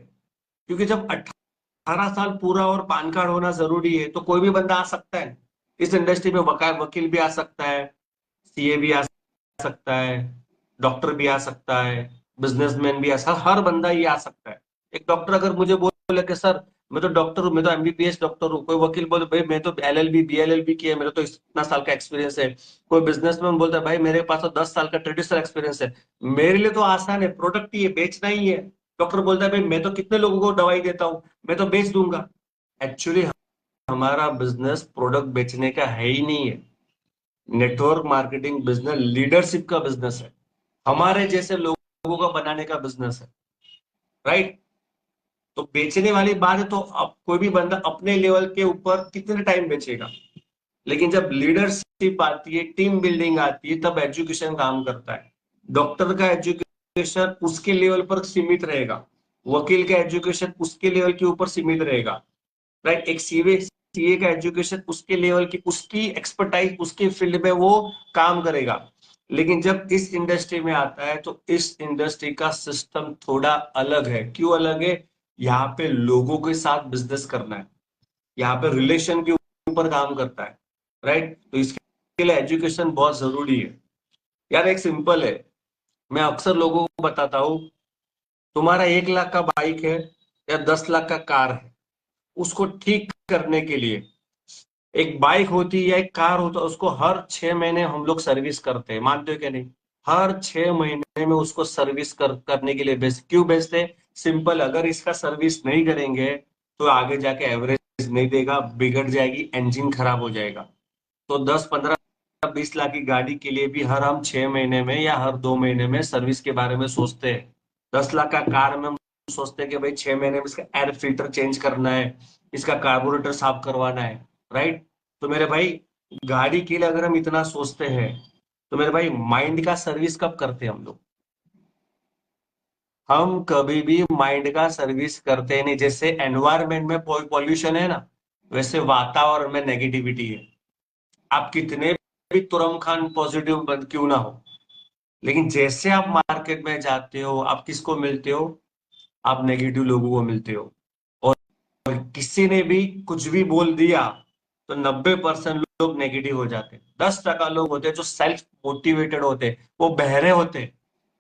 Speaker 2: क्योंकि जब 18 साल पूरा और पान कार्ड होना जरूरी है तो कोई भी बंदा आ सकता है इस इंडस्ट्री में। वकील भी आ सकता है, सीए भी आ सकता है, डॉक्टर भी आ सकता है, बिजनेसमैन भी आ सकता है, हर बंदा ये आ सकता है। एक डॉक्टर अगर मुझे बोले कि सर मैं तो डॉक्टर हूँ, मैं तो एमबीबीएस डॉक्टर हूँ, कोई वकील बोले भाई मैं तो एलएलबी बीएलएलबी किया, मेरे तो इतना साल का एक्सपीरियंस है, कोई बिजनेसमैन बोलता है भाई मेरे पास तो 10 साल का ट्रेडिशनल एक्सपीरियंस है, मेरे लिए तो आसान है, प्रोडक्ट ही है, बेचना ही है। डॉक्टर बोलता है भाई मैं तो कितने लोगों को दवाई देता हूँ, मैं तो बेच दूंगा। एक्चुअली हमारा बिजनेस प्रोडक्ट बेचने का है ही नहीं है, नेटवर्क मार्केटिंग बिजनेस लीडरशिप का बिजनेस है, हमारे जैसे लोगों का बनाने का बिजनेस है, राइट। तो बेचने वाली बात है तो अब कोई भी बंदा अपने लेवल के ऊपर कितने टाइम बेचेगा, लेकिन जब लीडरशिप आती है, टीम बिल्डिंग आती है, तब एजुकेशन काम करता है। डॉक्टर का एजुकेशन उसके लेवल पर सीमित रहेगा, वकील का एजुकेशन उसके लेवल के ऊपर सीमित रहेगा, राइट। एक सीए का एजुकेशन उसके लेवल की, उसकी एक्सपर्टाइज उसके फील्ड में वो काम करेगा। लेकिन जब इस इंडस्ट्री में आता है तो इस इंडस्ट्री का सिस्टम थोड़ा अलग है। क्यों अलग है? यहाँ पे लोगों के साथ बिजनेस करना है, यहाँ पे रिलेशन के ऊपर काम करता है, राइट। तो इसके लिए एजुकेशन बहुत जरूरी है यार। एक सिंपल है, मैं अक्सर लोगों को बताता हूँ, तुम्हारा 1 लाख का बाइक है या 10 लाख का कार है, उसको ठीक करने के लिए एक बाइक होती है या एक कार होता है, उसको हर 6 महीने हम लोग सर्विस करते हैं, मानते हो क्या नहीं? हर 6 महीने में उसको सर्विस करने के लिए क्यों बेचते हैं? सिंपल, अगर इसका सर्विस नहीं करेंगे तो आगे जाके एवरेज नहीं देगा, बिगड़ जाएगी, इंजन खराब हो जाएगा। तो 10 15 20 लाख की गाड़ी के लिए भी हर हम 6 महीने में या हर 2 महीने में सर्विस के बारे में सोचते हैं। 10 लाख का कार में हम सोचते हैं कि भाई 6 महीने में इसका एयर फिल्टर चेंज करना है, इसका कार्बोरेटर साफ करवाना है, राइट। तो मेरे भाई, गाड़ी के लिए अगर हम इतना सोचते हैं तो मेरे भाई माइंड का सर्विस कब करते हैं हम लोग? हम कभी भी माइंड का सर्विस करते नहीं। जैसे एनवायरमेंट में पॉल्यूशन है ना, वैसे वातावरण में नेगेटिविटी है। आप कितने भी तुरम खान पॉजिटिव बन क्यों ना हो, लेकिन जैसे आप मार्केट में जाते हो, आप किसको मिलते हो? आप नेगेटिव लोगों को मिलते हो। और किसी ने भी कुछ भी बोल दिया तो 90% लोग नेगेटिव हो जाते हैं। 10% लोग होते हैं जो सेल्फ मोटिवेटेड होते हैं, वो बहरे होते हैं,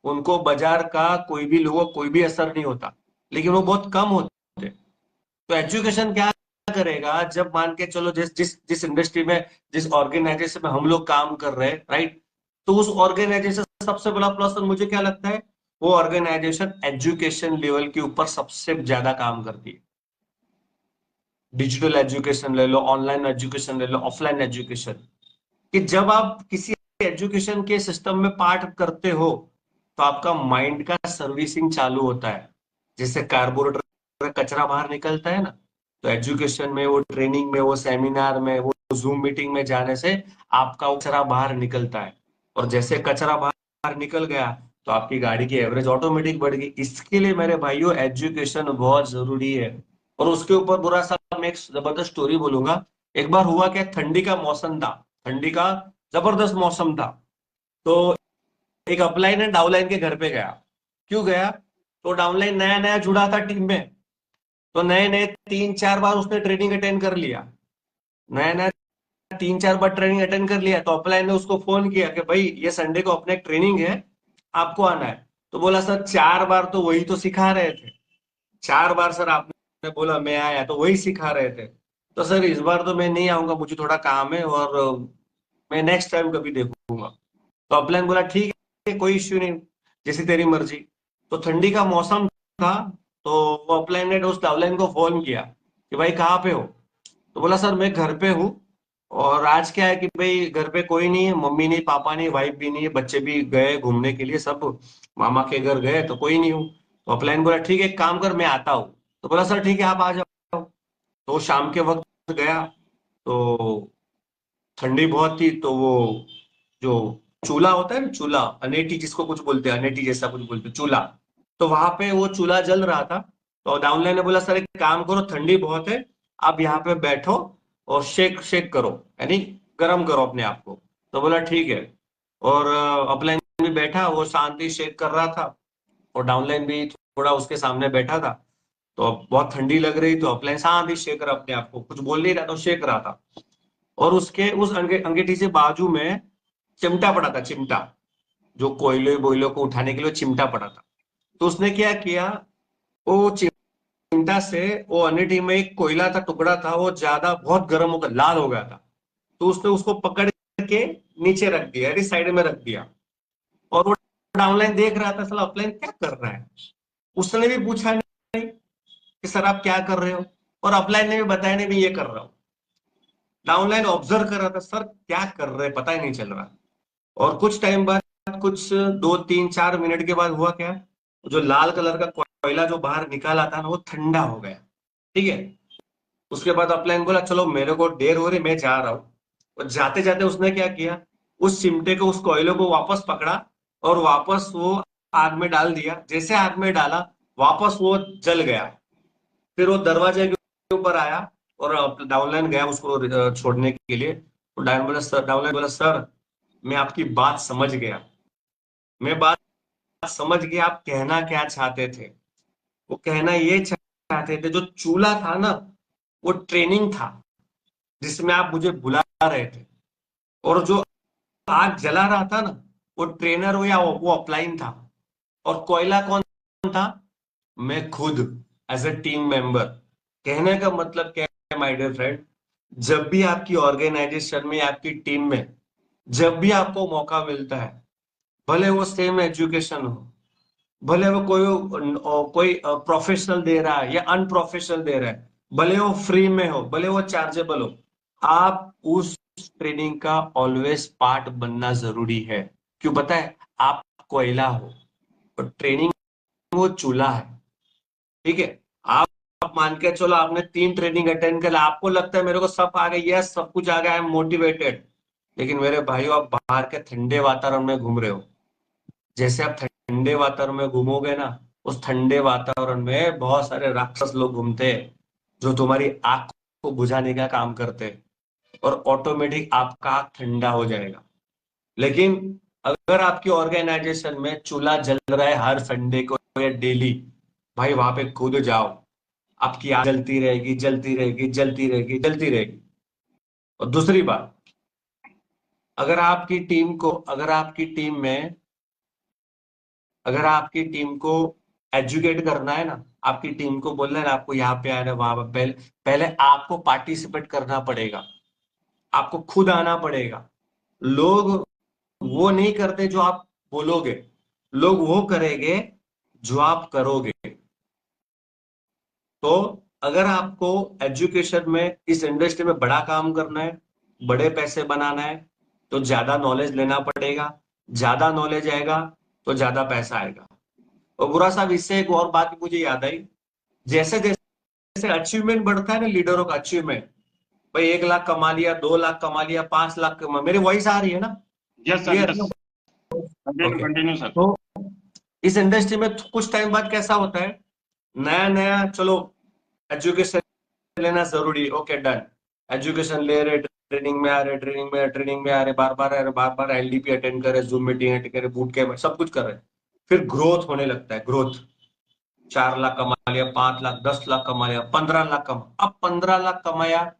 Speaker 2: उनको बाजार का कोई भी लोगों कोई भी असर नहीं होता, लेकिन वो बहुत कम होते हैं। तो एजुकेशन क्या करेगा? जब मान के चलो जिस जिस जिस इंडस्ट्री में, जिस ऑर्गेनाइजेशन में हम लोग काम कर रहे हैं, राइट, तो उस ऑर्गेनाइजेशन सबसे बड़ा प्लस मुझे क्या लगता है, वो ऑर्गेनाइजेशन एजुकेशन लेवल के ऊपर सबसे ज्यादा काम करती है। डिजिटल एजुकेशन ले लो, ऑनलाइन एजुकेशन ले लो, ऑफलाइन एजुकेशन, कि जब आप किसी एजुकेशन के सिस्टम में पार्ट करते हो तो आपका माइंड का सर्विसिंग चालू होता है। जैसे कार्बोरेटर कचरा बाहर निकलता है ना, तो एजुकेशन में, वो ट्रेनिंग में, वो सेमिनार में, वो जूम मीटिंग में जाने से आपका वो कचरा बाहर निकलता है। और जैसे कचरा बाहर निकल गया तो आपकी गाड़ी की एवरेज ऑटोमेटिक बढ़ गई। इसके लिए मेरे भाइयों एजुकेशन बहुत जरूरी है। और उसके ऊपर बुरा सा मैं एक जबरदस्त स्टोरी बोलूंगा। एक बार हुआ क्या, ठंडी का मौसम था, ठंडी का जबरदस्त मौसम था। तो एक अपलाइन है डाउनलाइन के घर पे गया। क्यों गया? तो डाउनलाइन नया नया जुड़ा था टीम में, तो नए नए 3 4 बार उसने ट्रेनिंग अटेंड कर लिया, नया नया 3 4 बार ट्रेनिंग अटेंड कर लिया। तो अपलाइन ने उसको फोन किया कि भाई ये संडे को अपने एक ट्रेनिंग है, आपको आना है। तो बोला सर 4 बार तो वही तो सिखा रहे थे, 4 बार सर आपने बोला मैं आया तो वही सिखा रहे थे। तो सर इस बार तो मैं नहीं आऊंगा, मुझे थोड़ा काम है, और मैं नेक्स्ट टाइम कभी देखूंगा। तो अपलाइन बोला ठीक है, कोई इश्यू नहीं, जैसी तेरी मर्जी। तो ठंडी का मौसम था, तो वो अपलाइन ने उस डाउनलाइन को फोन किया कि भाई कहाँ पे हो? तो बोला सर मैं घर पे हूँ, और आज क्या है कि भाई घर पे कोई नहीं है, मम्मी नहीं, पापा नहीं, वाइफ भी नहीं है, बच्चे भी गए घूमने के लिए, सब मामा के घर गए, तो कोई नहीं हूँ। तो अपलाइन बोला ठीक है, एक काम कर मैं आता हूँ। तो बोला सर ठीक है आप आ जाओ। तो शाम के वक्त गया, तो ठंडी बहुत थी, तो वो जो चूल्हा होता है ना, चूल्हा अनेटी जिसको कुछ बोलते हैं, अनेटी जैसा कुछ बोलते हैं, चूल्हा, तो वहां पे वो चूल्हा जल रहा था। तो डाउनलाइन ने बोला सर एक काम करो, ठंडी बहुत है, आप यहाँ पे बैठो और शेक शेक करो, यानी गर्म करो अपने आप को। तो बोला ठीक है। और अपलाइन भी बैठा, वो शांति शेक कर रहा था, और डाउनलाइन भी थोड़ा उसके सामने बैठा था, तो बहुत ठंडी लग रही, तो अपलाइन हाँ भी शेक रहा, अपने आप को कुछ बोल नहीं रहा, तो शेक रहा था। और उसके उस अंगीठी से बाजू में चिमटा पड़ा था, चिमटा, जो कोयले बोयले को उठाने के लिए चिमटा पड़ा था। तो उसने क्या किया, वो चिमटा से वो अंगीठी में एक कोयला था, टुकड़ा था, वो ज्यादा बहुत गर्म हो गया, लाल हो गया था। तो उसने उसको पकड़ के नीचे रख दिया, यानी साइड में रख दिया। और वो डाउनलाइन देख रहा था, साला अपलाइन क्या कर रहा है। उसने भी पूछा नहीं कि सर आप क्या कर रहे हो, और अपलाइन ने भी बताया नहीं, मैं ये कर रहा हूँ। डाउनलाइन ऑब्जर्व कर रहा था, सर क्या कर रहे हैं, पता ही नहीं चल रहा। और कुछ टाइम बाद, कुछ 2 3 4 मिनट के बाद हुआ क्या, जो लाल कलर का कोयला जो बाहर निकाला था ना, वो ठंडा हो गया। ठीक है। उसके बाद अपलाइन बोला चलो मेरे को देर हो रही, मैं जा रहा हूँ। और जाते जाते उसने क्या किया, उस चिमटे को, उस कोयले को वापस पकड़ा और वापस वो आग में डाल दिया। जैसे आग में डाला, वापस वो जल गया। फिर वो दरवाजे के ऊपर आया और डाउनलाइन गया उसको छोड़ने के लिए। तो डाउनलाइन बोला सर मैं आपकी बात समझ गया, मैं बात समझ गया, आप कहना क्या चाहते थे। वो कहना ये चाहते थे, जो चूल्हा था ना, वो ट्रेनिंग था जिसमें आप मुझे बुला रहे थे। और जो आग जला रहा था ना, वो ट्रेनर हो या वो अपलाइन था। और कोयला कौन था, मैं खुद, एज ए टीम मेंबर। कहने का मतलब क्या है माय डियर फ्रेंड, जब भी आपकी ऑर्गेनाइजेशन में, आपकी टीम में, जब भी आपको मौका मिलता है, भले वो सेम एजुकेशन हो, भले वो कोई प्रोफेशनल दे रहा है या अनप्रोफेशनल दे रहा है, भले वो फ्री में हो, भले वो चार्जेबल हो, आप उस ट्रेनिंग का ऑलवेज पार्ट बनना जरूरी है। क्यों पता है, आप कोयला हो और ट्रेनिंग वो चूल्हा है। ठीक है। आप मान के चलो आपने 3 ट्रेनिंग अटेंड कर, आपको लगता है मेरे को सब आ गया, यस सब कुछ आ गया, आई एम मोटिवेटेड। लेकिन मेरे भाइयों, आप बाहर के ठंडे वातावरण में घूम रहे हो। जैसे आप ठंडे वातावरण में घूमोगे ना, उस ठंडे वातावरण में बहुत सारे राक्षस लोग घूमते हैं, जो तुम्हारी आग को बुझाने का काम करते हैं। और ऑटोमेटिक आपका आग ठंडा हो जाएगा। लेकिन अगर आपकी ऑर्गेनाइजेशन में चूल्हा जल रहा है हर संडे को या डेली, भाई वहां पे कूद जाओ। आपकी आग जलती रहेगी, जलती रहेगी, जलती रहेगी, जलती रहेगी। और दूसरी बात, अगर आपकी टीम में, अगर आपकी टीम को एजुकेट करना है ना, आपकी टीम को बोलना है ना, आपको यहाँ पे आना है, वहां पे, पहले पहले आपको पार्टिसिपेट करना पड़ेगा, आपको खुद आना पड़ेगा। लोग वो नहीं करते जो आप बोलोगे, लोग वो करेंगे जो आप करोगे। तो अगर आपको एजुकेशन में, इस इंडस्ट्री में बड़ा काम करना है, बड़े पैसे बनाना है, तो ज्यादा नॉलेज लेना पड़ेगा। ज्यादा नॉलेज आएगा तो ज्यादा पैसा आएगा। और बुरा साहब, इससे एक और बात मुझे याद आई, जैसे जैसे अचीवमेंट बढ़ता है ना, लीडरों का अचीवमेंट, भाई 1 लाख कमा लिया, 2 लाख कमा लिया, 5 लाख कमा, मेरी वॉइस आ रही है ना,
Speaker 1: यस सर,
Speaker 2: क्लियर है
Speaker 1: यस।
Speaker 2: ना?
Speaker 1: Continue
Speaker 2: okay.
Speaker 1: Continue sir.
Speaker 2: तो इस इंडस्ट्री में कुछ टाइम बाद कैसा होता है, नया नया, चलो एजुकेशन लेना जरूरी, ओके डन, एजुकेशन ले रहे, ट्रेनिंग में आ रहे, ट्रेनिंग में आ रहे, बार बार एलडीपी अटेंड करे, जूम मीटिंग अटेंड करे, बूट कैंप, सब कुछ कर रहे हैं। फिर ग्रोथ होने लगता है, ग्रोथ। 4 लाख कमा लिया, 5 लाख, 10 लाख कमा लिया, 15 लाख कमा, अब 15 लाख कमाया।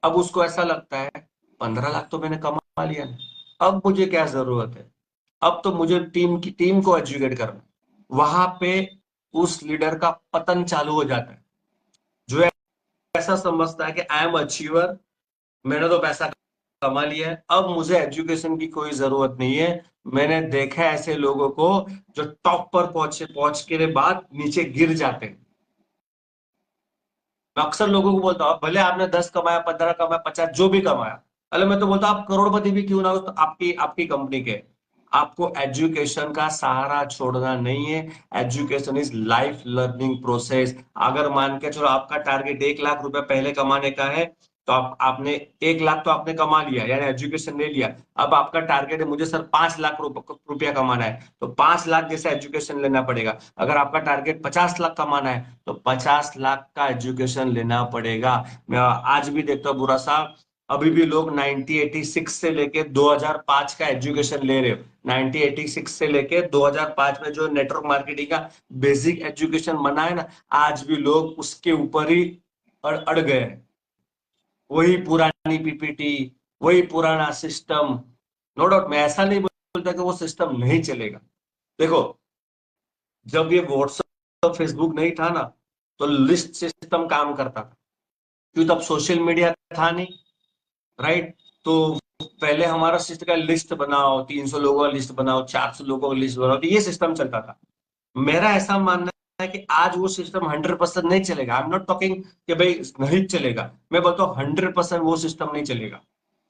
Speaker 2: अब उसको ऐसा लगता है 15 लाख तो मैंने कमा लिया ना, अब मुझे क्या जरूरत है, अब तो मुझे टीम को एजुकेट करना है। वहां पे उस लीडर का पतन चालू हो जाता है, जो ऐसा समझता है कि आई एम अचीवर, मैंने तो पैसा कमा लिया है, अब मुझे एजुकेशन की कोई जरूरत नहीं है। मैंने देखा है ऐसे लोगों को जो टॉप पर पहुंच के बाद नीचे गिर जाते हैं। मैं अक्सर लोगों को बोलता हूँ, भले आपने 10 कमाया, 15 कमाया, 50, जो भी कमाया, अरे मैं तो बोलता हूँ आप करोड़पति भी क्यों ना हो, तो आपकी आपकी कंपनी के, आपको एजुकेशन का सहारा छोड़ना नहीं है। Education is life learning process. अगर मान के चलो आपका टारगेट 1 लाख रुपए पहले कमाने का है, तो आपने 1 लाख तो आपने कमा लिया, यानी एजुकेशन ले लिया। अब आपका टारगेट है, मुझे सर 5 लाख रुपया कमाना है, तो 5 लाख जैसे एजुकेशन लेना पड़ेगा। अगर आपका टारगेट 50 लाख कमाना है, तो 50 लाख का एजुकेशन लेना पड़ेगा। मैं आज भी देखता हूँ बुरा साहब, अभी भी लोग 1986 से लेके 2005 का एजुकेशन ले रहे हो। 1986 से लेके 2005 में जो नेटवर्क मार्केटिंग का बेसिक एजुकेशन बना है ना, आज भी लोग उसके ऊपर ही अड़ गए हैं। वही पुरानी पीपीटी, वही पुराना सिस्टम। नो डाउट, मैं ऐसा नहीं बोलता कि वो सिस्टम नहीं चलेगा। देखो, जब ये व्हाट्सएप फेसबुक नहीं था ना, तो लिस्ट सिस्टम काम करता था, क्योंकि तब सोशल मीडिया था नहीं, राइट। तो पहले हमारा सिस्टम का लिस्ट बनाओ, 300 लोगों का लिस्ट बनाओ, 400 लोगों का लिस्ट बनाओ, तो ये सिस्टम चलता था। मेरा ऐसा मानना है कि आज वो सिस्टम 100% नहीं चलेगा। आई एम नॉट टॉकिंग कि भाई नहीं चलेगा, मैं बोलता हूँ 100% वो सिस्टम नहीं चलेगा।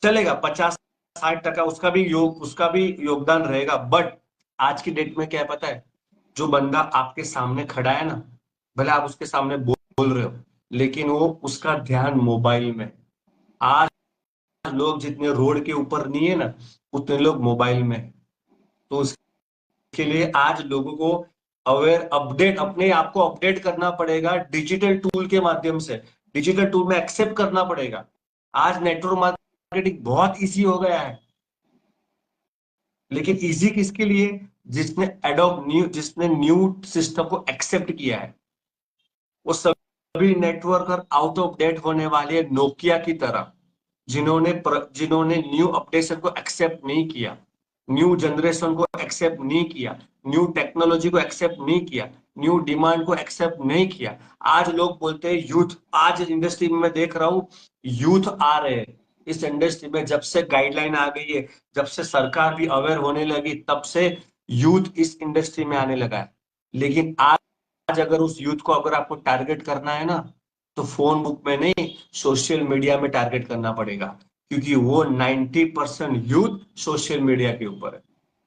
Speaker 2: चलेगा 50-60% उसका भी योगदान रहेगा। बट आज की डेट में क्या है पता है, जो बंदा आपके सामने खड़ा है ना, भले आप उसके सामने बोल रहे हो, लेकिन वो उसका ध्यान मोबाइल में। आज लोग जितने रोड के ऊपर नहीं है ना, उतने लोग मोबाइल में है। तो उसके लिए आज लोगों को अपडेट, अपने आप को अपडेट करना पड़ेगा डिजिटल टूल के माध्यम से। डिजिटल टूल में एक्सेप्ट करना पड़ेगा। आज नेटवर्क मार्केटिंग बहुत इजी हो गया है, लेकिन इजी किसके लिए? जिसने न्यू सिस्टम को एक्सेप्ट किया है। वो सभी नेटवर्कर आउट ऑफ डेट होने वाले हैं, नोकिया की तरह, जिन्होंने न्यू अपडेशन को एक्सेप्ट नहीं किया, न्यू जनरेशन को एक्सेप्ट नहीं किया, न्यू टेक्नोलॉजी को एक्सेप्ट नहीं किया, न्यू डिमांड को एक्सेप्ट नहीं किया। आज लोग बोलते हैं यूथ, आज इंडस्ट्री में मैं देख रहा हूं यूथ आ रहे हैं इस इंडस्ट्री में। जब से गाइडलाइन आ गई है, जब से सरकार भी अवेयर होने लगी, तब से यूथ इस इंडस्ट्री में आने लगा है। लेकिन आज अगर उस यूथ को अगर आपको टारगेट करना है ना, तो फोन बुक में नहीं, सोशल मीडिया में टारगेट करना पड़ेगा, क्योंकि वो 90% यूथ सोशल मीडिया के ऊपर है।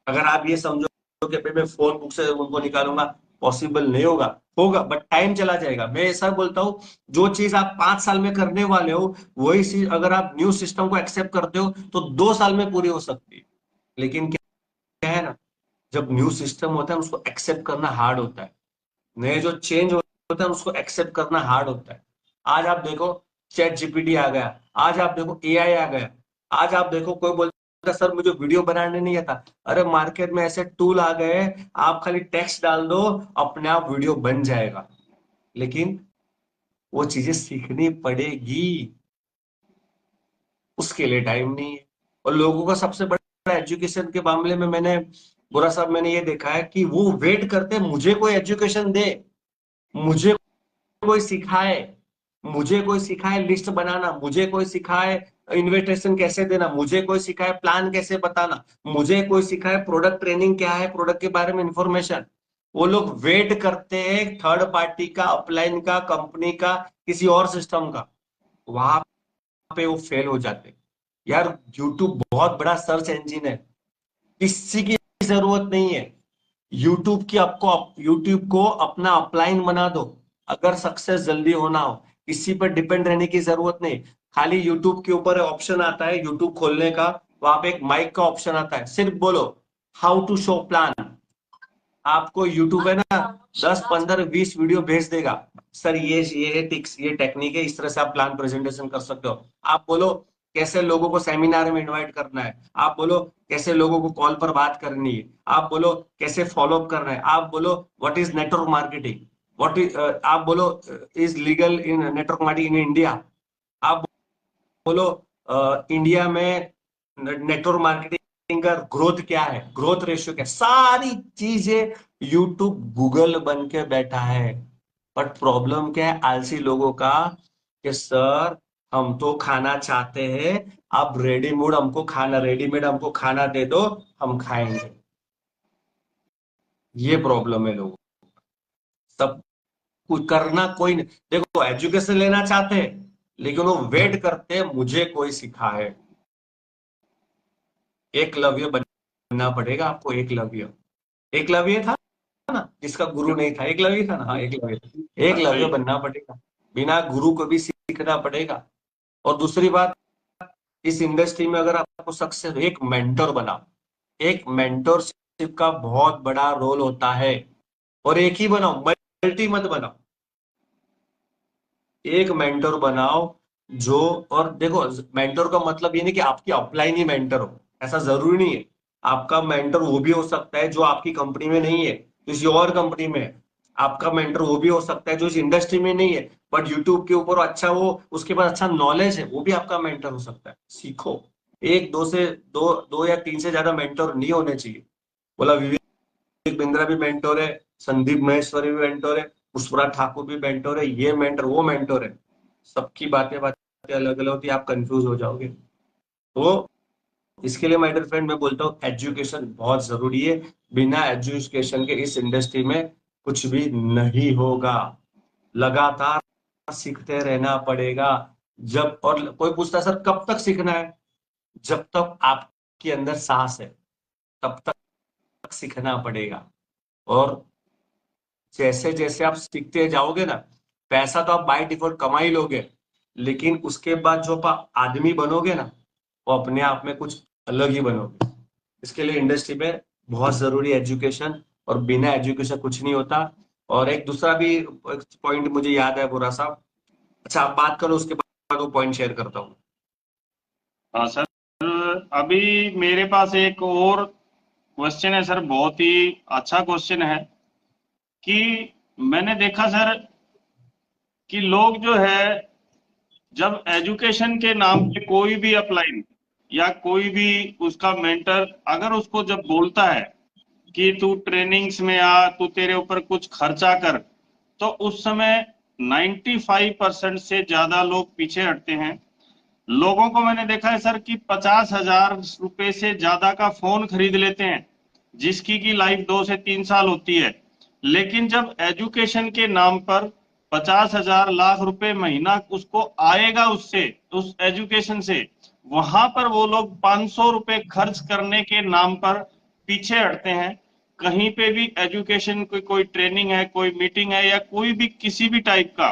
Speaker 2: अगर आप ये समझो कि मैं फोन बुक से उनको निकालूंगा, पॉसिबल नहीं होगा। होगा, बट टाइम चला जाएगा। मैं ऐसा बोलता हूँ, जो चीज आप 5 साल में करने वाले हो, वही चीज अगर आप न्यू सिस्टम को एक्सेप्ट करते हो तो 2 साल में पूरी हो सकती है। लेकिन क्या है ना, जब न्यू सिस्टम होता है उसको एक्सेप्ट करना हार्ड होता है। नए जो चेंज होता है उसको एक्सेप्ट करना हार्ड होता है। आज आप देखो, चैट जीपीटी आ गया, आज आप देखो एआई आ गया, आज आप देखो कोई बोलता है सर मुझे वीडियो बनाने नहीं आता। अरे मार्केट में ऐसे टूल आ गए, आप खाली टेक्स्ट डाल दो, अपने आप वीडियो बन जाएगा। लेकिन वो चीजें सीखनी पड़ेगी, उसके लिए टाइम नहीं है। और लोगों का सबसे बड़ा एजुकेशन के मामले में बुरा साहब मैंने ये देखा है कि वो वेट करते हैं मुझे कोई एजुकेशन दे, मुझे कोई सिखाए, मुझे कोई सिखाए लिस्ट बनाना, मुझे कोई सिखाए इन्विटेशन कैसे देना, मुझे कोई सिखाए प्लान कैसे बताना, मुझे कोई सिखाए प्रोडक्ट ट्रेनिंग क्या है, प्रोडक्ट के बारे में इंफॉर्मेशन। वो लोग वेट करते हैं थर्ड पार्टी का, अपलाइन का, कंपनी का, किसी और सिस्टम का। वहां पे वो फेल हो जाते हैं। यार यूट्यूब बहुत बड़ा सर्च इंजिन है, किसी की जरूरत नहीं है। यूट्यूब को अपना अपलाइन बना दो। अगर सक्सेस जल्दी होना हो, किसी पर डिपेंड रहने की जरूरत नहीं। खाली यूट्यूब के ऊपर ऑप्शन आता है यूट्यूब खोलने का, वहां पे एक माइक का ऑप्शन आता है, सिर्फ बोलो हाउ टू शो प्लान। आपको यूट्यूब है ना 10-15-20 वीडियो भेज देगा, सर ये टिक्स, ये टेक्निक है, इस तरह से आप प्लान प्रेजेंटेशन कर सकते हो। आप बोलो कैसे लोगों को सेमिनार में इनवाइट करना है, आप बोलो कैसे लोगों को कॉल पर बात करनी है, आप बोलो कैसे फॉलो अप करना है, आप बोलो what is network marketing, what is आप बोलो is legal in network marketing in India, आप बोलो इंडिया में नेटवर्क मार्केटिंग का ग्रोथ क्या है, ग्रोथ रेशियो क्या है, सारी चीजें यूट्यूब गूगल बन के बैठा है। बट प्रॉब्लम क्या है आलसी लोगों का, कि सर हम तो खाना चाहते हैं, आप रेडीमेड हमको खाना दे दो, हम खाएंगे। ये प्रॉब्लम है लोगों, सब कुछ करना कोई नहीं। देखो एजुकेशन लेना चाहते हैं, लेकिन वो वेट करते हैं मुझे कोई सिखाए। एकलव्य बनना पड़ेगा आपको, एकलव्य। एकलव्य था ना जिसका गुरु नहीं था, एकलव्य था ना, हाँ एकलव्य। एकलव्य
Speaker 1: सही।
Speaker 2: बनना पड़ेगा, बिना गुरु को भी सीखना पड़ेगा। और दूसरी बात, इस इंडस्ट्री में अगर आपको सक्सेस, एक मेंटर बनाओ। एक मेंटरशिप का बहुत बड़ा रोल होता है। और एक ही बनाओ, मल्टी मत बनाओ। एक मेंटर बनाओ जो, और देखो मेंटर का मतलब ये नहीं कि आपकी अपलाइन ही मेंटर हो, ऐसा जरूरी नहीं है। आपका मेंटर वो भी हो सकता है जो आपकी कंपनी में नहीं है, किसी और कंपनी में है। आपका मेंटर वो भी हो सकता है जो इस इंडस्ट्री में नहीं है, बट यूट्यूब के ऊपर अच्छा, वो उसके पास अच्छा नॉलेज है, वो भी आपका मेंटर हो सकता है। सीखो। एक दो से दो या तीन से ज्यादा मेंटर नहीं होने चाहिए। बोला विवेक बिंद्रा भी मेंटोर है, संदीप महेश्वरी भी मेंटोर है, पुष्पराज ठाकुर भी मेंटोर है, ये मेंटर वो मेंटोर है। सबकी बातें बातें अलग अलग होती है, आप कंफ्यूज हो जाओगे। तो इसके लिए माय डियर फ्रेंड मैं बोलता हूँ एजुकेशन बहुत जरूरी है। बिना एजुकेशन के इस इंडस्ट्री में कुछ भी नहीं होगा। लगातार सीखते रहना पड़ेगा। जब, और कोई पूछता है सर कब तक सीखना है, जब तक आपके अंदर सांस है तब तक सीखना पड़ेगा। और जैसे जैसे आप सीखते जाओगे ना, पैसा तो आप बाय डिफॉल्ट कमा ही लोगे, लेकिन उसके बाद जो आप आदमी बनोगे ना, वो अपने आप में कुछ अलग ही बनोगे। इसके लिए इंडस्ट्री में बहुत जरूरी एजुकेशन, और बिना एजुकेशन कुछ नहीं होता। और एक दूसरा भी पॉइंट मुझे याद है बुरा साहब। अच्छा आप बात करो, उसके बाद वो पॉइंट शेयर करता हूँ।
Speaker 1: हाँ सर, अभी मेरे पास एक और क्वेश्चन है सर, बहुत ही अच्छा क्वेश्चन है कि मैंने देखा सर कि लोग जो है जब एजुकेशन के नाम पे कोई भी अपलाइन या कोई भी उसका मेंटर अगर उसको जब बोलता है कि तू ट्रेनिंग्स में आ, तू तेरे ऊपर कुछ खर्चा कर, तो उस समय 95% से ज्यादा लोग पीछे हटते हैं। लोगों को मैंने देखा है सर कि 50,000 रुपए से ज्यादा का फोन खरीद लेते हैं, जिसकी की लाइफ 2 से 3 साल होती है। लेकिन जब एजुकेशन के नाम पर 50,000 लाख रुपए महीना उसको आएगा उससे, उस एजुकेशन से, वहां पर वो लोग 500 रुपए खर्च करने के नाम पर पीछे हटते हैं। कहीं पे भी एजुकेशन की कोई ट्रेनिंग है, कोई मीटिंग है, या कोई भी किसी भी टाइप का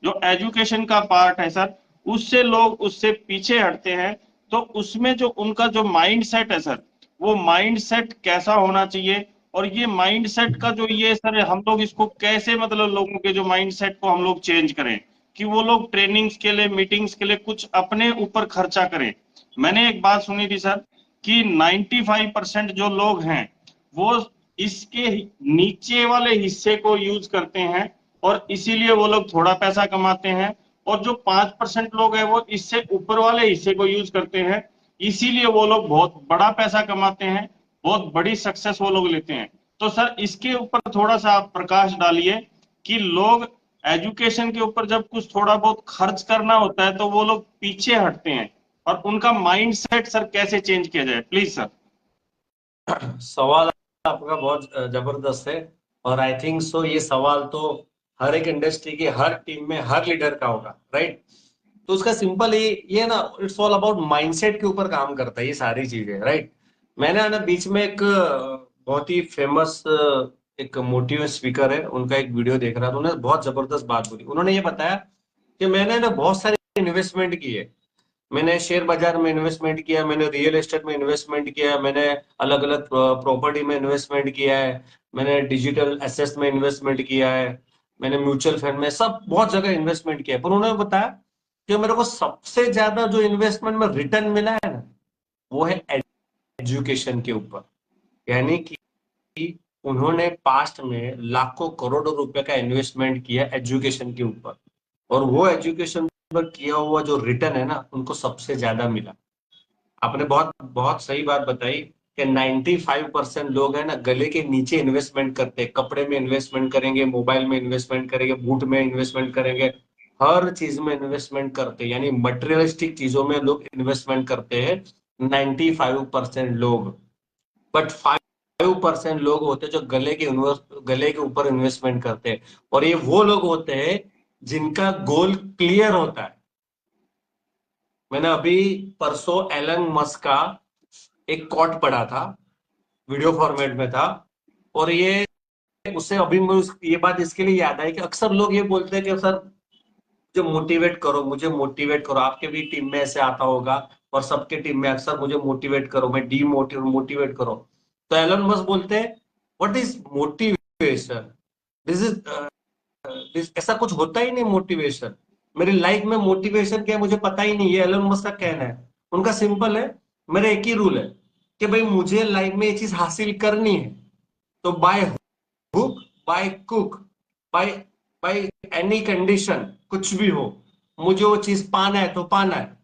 Speaker 1: जो एजुकेशन का पार्ट है सर, उससे लोग उससे पीछे हटते हैं। तो उसमें जो उनका जो माइंड सेट है सर, वो माइंड सेट कैसा होना चाहिए, और ये माइंड सेट का जो ये सर हम लोग इसको कैसे, मतलब लोगों के जो माइंड सेट को हम लोग चेंज करें कि वो लोग ट्रेनिंग्स के लिए, मीटिंग्स के लिए कुछ अपने ऊपर खर्चा करें। मैंने एक बात सुनी थी सर कि 95% जो लोग हैं वो इसके नीचे वाले हिस्से को यूज करते हैं, और इसीलिए वो लोग थोड़ा पैसा कमाते हैं। और जो 5% लोग हैं वो इससे ऊपर वाले हिस्से को यूज करते हैं, इसीलिए वो लोग बहुत बड़ा पैसा कमाते हैं, बहुत बड़ी सक्सेस वो लोग लेते हैं। तो सर इसके ऊपर थोड़ा सा आप प्रकाश डालिए कि लोग एजुकेशन के ऊपर जब कुछ थोड़ा बहुत खर्च करना होता है तो वो लोग पीछे हटते हैं, और उनका माइंड सेट सर कैसे चेंज किया जाए, प्लीज सर।
Speaker 2: सवाल आपका बहुत जबरदस्त है। और आई थिंक सो ये सवाल तो हर एक इंडस्ट्री के हर टीम में हर लीडर का होगा, राइट। तो उसका सिंपल ये ना, इट्स ऑल अबाउट माइंडसेट के ऊपर काम करता है ये सारी चीजें, राइट। मैंने ना बीच में एक बहुत ही फेमस एक मोटिवेट स्पीकर है, उनका एक वीडियो देख रहा था, उन्होंने बहुत जबरदस्त बात बोली। उन्होंने ये बताया कि मैंने ना बहुत सारे इन्वेस्टमेंट किए। मैंने शेयर बाजार में इन्वेस्टमेंट किया, मैंने रियल एस्टेट में इन्वेस्टमेंट किया, मैंने अलग अलग प्रॉपर्टी में इन्वेस्टमेंट किया है, मैंने डिजिटल एसेट्स में इन्वेस्टमेंट किया है, मैंने म्यूचुअल फंड में, सब बहुत जगह इन्वेस्टमेंट किया है। पर उन्होंने बताया कि मेरे को सबसे ज्यादा जो इन्वेस्टमेंट में रिटर्न मिला है ना, वो है एजुकेशन के ऊपर। यानी कि उन्होंने पास्ट में लाखों करोड़ों रुपए का इन्वेस्टमेंट किया एजुकेशन के ऊपर, और वो एजुकेशन पर किया हुआ जो रिटर्न है ना, उनको सबसे ज्यादा मिला। आपने बहुत बहुत सही बात बताई कि 95% लोग है ना गले के नीचे इन्वेस्टमेंट करते हैं, कपड़े में इन्वेस्टमेंट करेंगे, मोबाइल में इन्वेस्टमेंट करेंगे, बूट में इन्वेस्टमेंट करेंगे, हर चीज में इन्वेस्टमेंट करते हैं। यानी मटेरियलिस्टिक चीजों में लोग इन्वेस्टमेंट करते हैं 95% लोग। बट 5% लोग होते हैं जो गले के ऊपर इन्वेस्टमेंट करते हैं, और ये वो लोग होते हैं जिनका गोल क्लियर होता है। मैंने अभी परसों एलन मस्क का एक कोट पढ़ा था, वीडियो फॉर्मेट में था। और ये उससे अभी ये बात इसके लिए याद आई कि अक्सर लोग ये बोलते हैं कि सर मुझे मोटिवेट करो, मुझे मोटिवेट करो। आपके भी टीम में ऐसे आता होगा, और सबके टीम में अक्सर मुझे मोटिवेट करो, मैं मोटिवेट करो। तो एलन मस्क बोलते हैं what is motivation, this is ऐसा कुछ होता ही नहीं मोटिवेशन। मेरी लाइफ में मोटिवेशन क्या है मुझे पता ही नहीं, ये एलन मस्क का कहना है। उनका सिंपल है, मेरा एक ही रूल है कि भाई मुझे लाइफ में ये चीज हासिल करनी है, तो बाय हुक, बाय कुक, बाय बाय एनी कंडीशन, कुछ भी हो, मुझे वो चीज पाना है तो पाना है।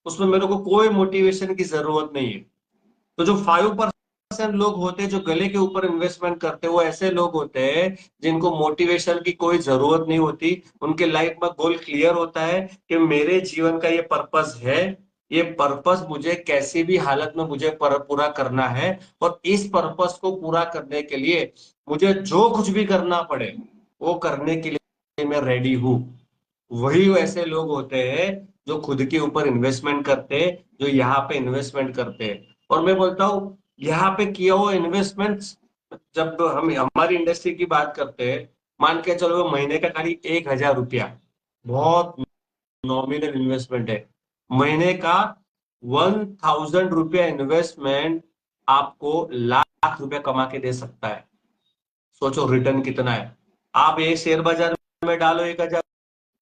Speaker 2: उसमें मेरे को कोई मोटिवेशन की जरूरत नहीं है। तो जो 5% लोग होते हैं जो गले के ऊपर इन्वेस्टमेंट करते हैं, वो ऐसे लोग होते हैं जिनको मोटिवेशन की कोई जरूरत नहीं होती। उनके लाइफ में गोल क्लियर होता है कि मेरे जीवन का ये पर्पस है, ये पर्पस मुझे कैसी भी हालत में मुझे पूरा करना है, और इस पर्पस को पूरा करने के लिए मुझे जो कुछ भी करना पड़े वो करने के लिए मैं रेडी हूं। वही ऐसे लोग होते हैं जो खुद के ऊपर इन्वेस्टमेंट करते हैं, जो यहाँ पे इन्वेस्टमेंट करते हैं। और मैं बोलता हूँ यहाँ पे किया हुआ इन्वेस्टमेंट, जब हम हमारी इंडस्ट्री की बात करते हैं, मान के चलो महीने का खाली 1,000 रुपया, बहुत नॉमिनल इन्वेस्टमेंट है। महीने का 1,000 रुपया इन्वेस्टमेंट आपको लाख रुपया कमा के दे सकता है। सोचो रिटर्न कितना है। आप एक शेयर बाजार में डालो 1,000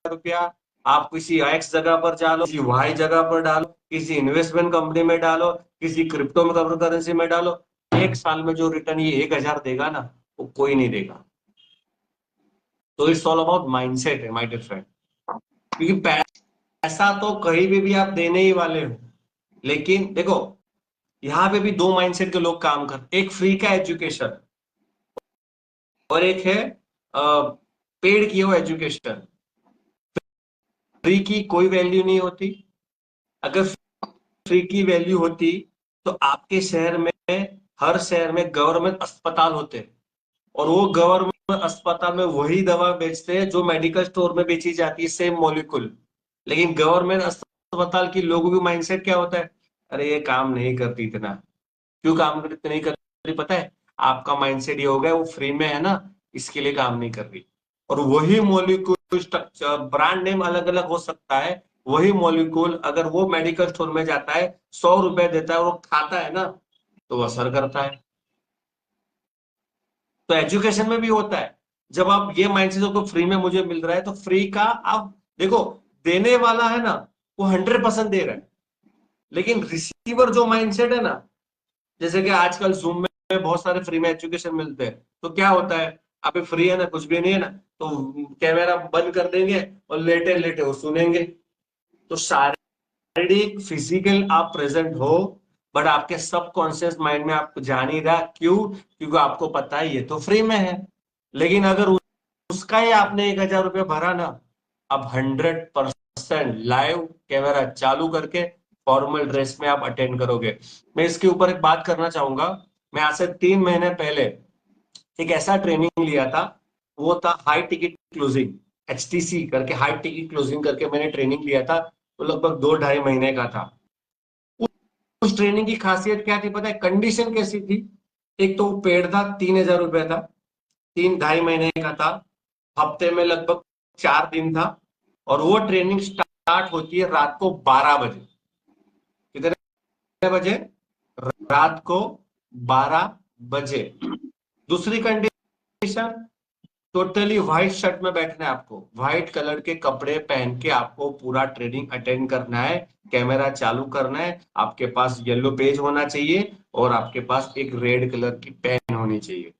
Speaker 2: रुपया, आप किसी एक्स जगह पर डालो, किसी वाई जगह पर डालो, किसी इन्वेस्टमेंट कंपनी में डालो, किसी क्रिप्टो में करेंसी में डालो, एक साल में जो रिटर्न ये 1,000 देगा ना, वो कोई नहीं देगा। तो इट्स ऑल अबाउट माइंडसेट है माय डियर फ्रेंड। क्योंकि पैसा तो कहीं भी आप देने ही वाले हो। लेकिन देखो यहाँ पे भी दो माइंडसेट के लोग काम कर, एक फ्री का एजुकेशन और एक है पेड किया हुआ एजुकेशन। फ्री की कोई वैल्यू नहीं होती। अगर फ्री की वैल्यू होती तो आपके शहर में, हर शहर में गवर्नमेंट अस्पताल होते हैं, और वो गवर्नमेंट अस्पताल में वही दवा बेचते हैं जो मेडिकल स्टोर में बेची जाती है, सेम मॉलिक्यूल। लेकिन गवर्नमेंट अस्पताल की लोगों की माइंडसेट क्या होता है, अरे ये काम नहीं करती इतना। क्यों काम करती नहीं करती पता है? आपका माइंडसेट ये हो गया वो फ्री में है ना, इसके लिए काम नहीं कर रही। और वही मॉलिक्यूल स्ट्रक्चर, ब्रांड नेम अलग अलग हो सकता है, वही मॉलिक्यूल अगर वो मेडिकल स्टोर में जाता है, 100 रुपए देता है और वो खाता है ना, तो वो असर करता है। तो एजुकेशन में भी होता है। जब आप ये माइंडसेट को फ्री में मुझे मिल रहा है, तो फ्री का आप देखो, देने वाला है ना वो 100% दे रहा है। लेकिन रिसीवर जो माइंडसेट है ना, जैसे कि आजकल जूम में बहुत सारे फ्री में एजुकेशन मिलते हैं, तो क्या होता है, अभी फ्री है ना, कुछ भी नहीं है ना, तो कैमरा बंद कर देंगे और लेटे लेटे वो सुनेंगे। तो शारीरिक फिजिकल आप प्रेजेंट हो, बट आपके सबकॉन्शियस माइंड में आपको जान ही रहा, क्यों? क्योंकि आपको पता है ये तो फ्री में है। लेकिन अगर उसका ही आपने 1,000 रुपये भरा ना, अब 100% लाइव कैमरा चालू करके फॉर्मल ड्रेस में आप अटेंड करोगे। मैं इसके ऊपर एक बात करना चाहूंगा। मैं आज से 3 महीने पहले एक ऐसा ट्रेनिंग लिया था, वो था हाई टिकट क्लोजिंग, HTC करके, हाई टिकट क्लोजिंग करके मैंने ट्रेनिंग लिया था। वो लगभग 2-2.5 महीने का था। उस ट्रेनिंग की खासियत क्या थी पता है? कंडीशन कैसी थी? एक तो वो पेड था, 3,000 रुपए था, 3-2.5 महीने का था, हफ्ते में लगभग 4 दिन था। और वो ट्रेनिंग स्टार्ट होती है रात को 12 बजे। कितने बजे? रात को 12 बजे। दूसरी कंडीशन, टोटली व्हाइट शर्ट में बैठना है आपको, व्हाइट कलर के कपड़े पहन के आपको पूरा ट्रेनिंग अटेंड करना है, कैमरा चालू करना है, आपके पास येलो पेज होना चाहिए और आपके पास एक रेड कलर की पेन होनी चाहिए।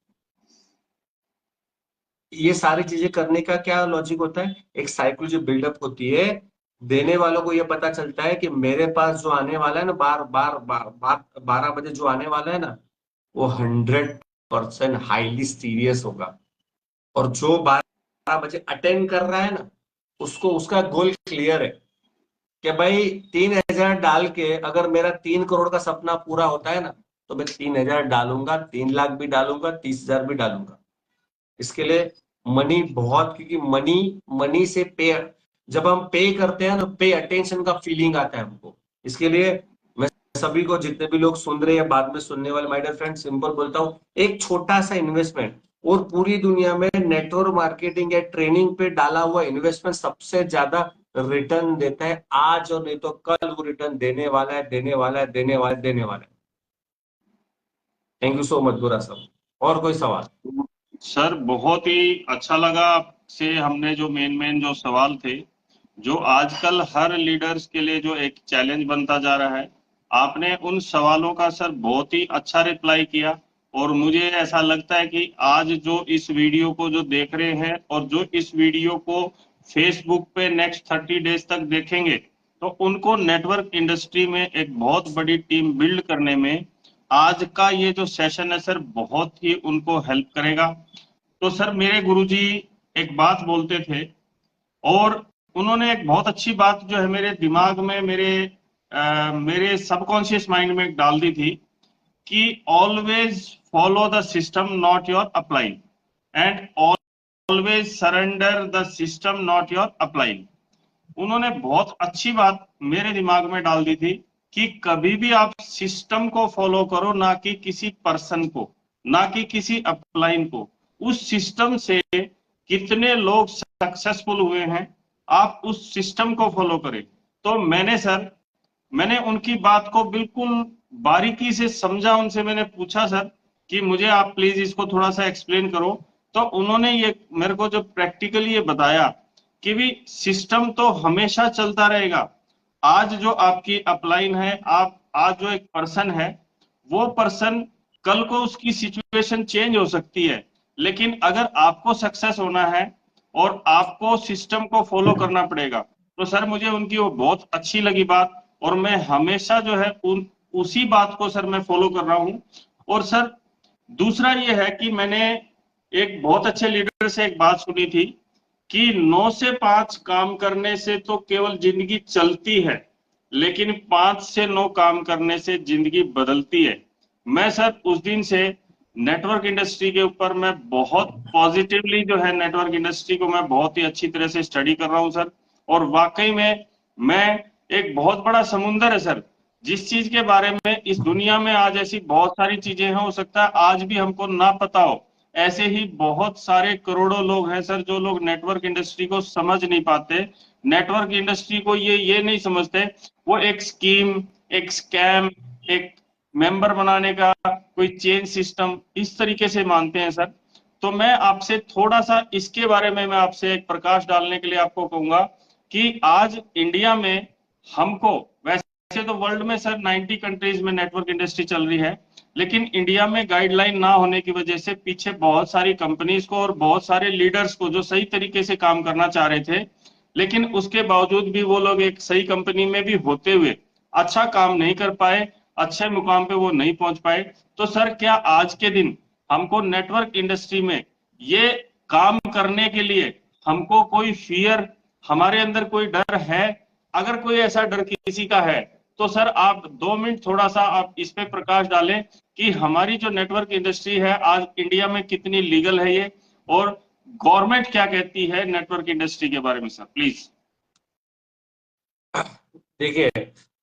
Speaker 2: ये सारी चीजें करने का क्या लॉजिक होता है? एक साइकोलॉजी बिल्डअप होती है। देने वालों को ये पता चलता है कि मेरे पास जो आने वाला है ना, बार बार बार बार 12 बजे जो आने वाला है ना, वो 100% हाईली सीरियस होगा। और जो 12 बजे अटेंड कर रहा है ना, उसको उसका गोल क्लियर है कि भाई 3,000 डाल के अगर मेरा 3 करोड़ का सपना पूरा होता है ना, तो मैं 3,000 डालूंगा, 3 लाख भी डालूंगा, 30,000 भी डालूंगा। इसके लिए मनी बहुत, क्योंकि मनी मनी से पे, जब हम पे करते हैं ना, पे अटेंशन का फीलिंग आता है हमको। इसके लिए मैं सभी को, जितने भी लोग सुन रहे हैं बाद में सुनने वाले, माय डियर फ्रेंड, सिंपल बोलता हूँ, एक छोटा सा इन्वेस्टमेंट और पूरी दुनिया में नेटवर्क मार्केटिंग या ट्रेनिंग पे डाला हुआ इन्वेस्टमेंट सबसे ज्यादा रिटर्न देता है आज, और नहीं तो कल वो रिटर्न देने वाला है, देने वाला है, देने वाला है, देने वाला है। थैंक यू सो मच बुरा साहब। और कोई सवाल?
Speaker 1: सर बहुत ही अच्छा लगा आपसे, हमने जो मेन जो सवाल थे जो आजकल हर लीडर्स के लिए जो एक चैलेंज बनता जा रहा है, आपने उन सवालों का सर बहुत ही अच्छा रिप्लाई किया। और मुझे ऐसा लगता है कि आज जो इस वीडियो को जो देख रहे हैं और जो इस वीडियो को फेसबुक पे नेक्स्ट 30 डेज तक देखेंगे, तो उनको नेटवर्क इंडस्ट्री में एक बहुत बड़ी टीम बिल्ड करने में आज का ये जो सेशन है सर बहुत ही उनको हेल्प करेगा। तो सर मेरे गुरुजी एक बात बोलते थे, और उन्होंने एक बहुत अच्छी बात जो है मेरे दिमाग में, मेरे सबकॉन्शियस माइंड में डाल दी थी कि always follow the system not your upline, and always surrender the system not your upline. उन्होंने बहुत अच्छी बात मेरे दिमाग में डाल दी थी कि कभी भी आप सिस्टम को फॉलो करो, ना कि किसी पर्सन को, ना कि किसी अपलाइन को। उस सिस्टम से कितने लोग सक्सेसफुल हुए हैं, आप उस सिस्टम को फॉलो करें। तो मैंने उनकी बात को बिल्कुल बारीकी से समझा। उनसे मैंने पूछा सर कि मुझे आप प्लीज इसको थोड़ा सा एक्सप्लेन करो। तो उन्होंने ये मेरे को जो प्रैक्टिकली ये बताया कि भी सिस्टम तो हमेशा चलता रहेगा। आज जो आपकी अपलाइन है, आप आज जो एक पर्सन है, वो पर्सन कल को उसकी सिचुएशन चेंज हो सकती है, लेकिन अगर आपको सक्सेस होना है और आपको सिस्टम को फॉलो करना पड़ेगा। तो सर मुझे उनकी वो बहुत अच्छी लगी बात, और मैं हमेशा जो है उसी बात को सर मैं फॉलो कर रहा हूं। और सर दूसरा ये है कि मैंने एक बहुत अच्छे लीडर से एक बात सुनी थी कि 9 से 5 काम करने से तो केवल जिंदगी चलती है, लेकिन 5 से 9 काम करने से जिंदगी बदलती है। मैं सर उस दिन से नेटवर्क इंडस्ट्री के ऊपर मैं बहुत पॉजिटिवली जो है नेटवर्क इंडस्ट्री को मैं बहुत ही अच्छी तरह से स्टडी कर रहा हूं सर। और वाकई में मैं एक बहुत बड़ा समुंदर है सर, जिस चीज के बारे में इस दुनिया में आज ऐसी बहुत सारी चीजें हैं, हो सकता है आज भी हमको ना पता हो। ऐसे ही बहुत सारे करोड़ों लोग हैं सर जो लोग नेटवर्क इंडस्ट्री को समझ नहीं पाते, नेटवर्क इंडस्ट्री को ये नहीं समझते। वो एक स्कीम, एक स्कैम, एक मेंबर बनाने का कोई चेन सिस्टम इस तरीके से मानते हैं सर। तो मैं आपसे थोड़ा सा इसके बारे में मैं आपसे एक प्रकाश डालने के लिए आपको कहूंगा कि आज इंडिया में हमको, वैसे तो वर्ल्ड में सर 90 कंट्रीज में नेटवर्क इंडस्ट्री चल रही है, लेकिन इंडिया में गाइडलाइन ना होने की वजह से पीछे बहुत सारी कंपनीज को और बहुत सारे लीडर्स को जो सही तरीके से काम करना चाह रहे थे, लेकिन उसके बावजूद भी वो लोग एक सही कंपनी में भी होते हुए अच्छा काम नहीं कर पाए, अच्छे मुकाम पे वो नहीं पहुंच पाए। तो सर क्या आज के दिन हमको नेटवर्क इंडस्ट्री में ये काम करने के लिए हमको कोई फियर, हमारे अंदर कोई डर है? अगर कोई ऐसा डर किसी का है तो सर आप 2 मिनट थोड़ा सा आप इस पे प्रकाश डालें कि हमारी जो नेटवर्क इंडस्ट्री है आज इंडिया में कितनी लीगल है ये, और गवर्नमेंट क्या कहती है नेटवर्क इंडस्ट्री के बारे में सर प्लीज।
Speaker 2: देखिए,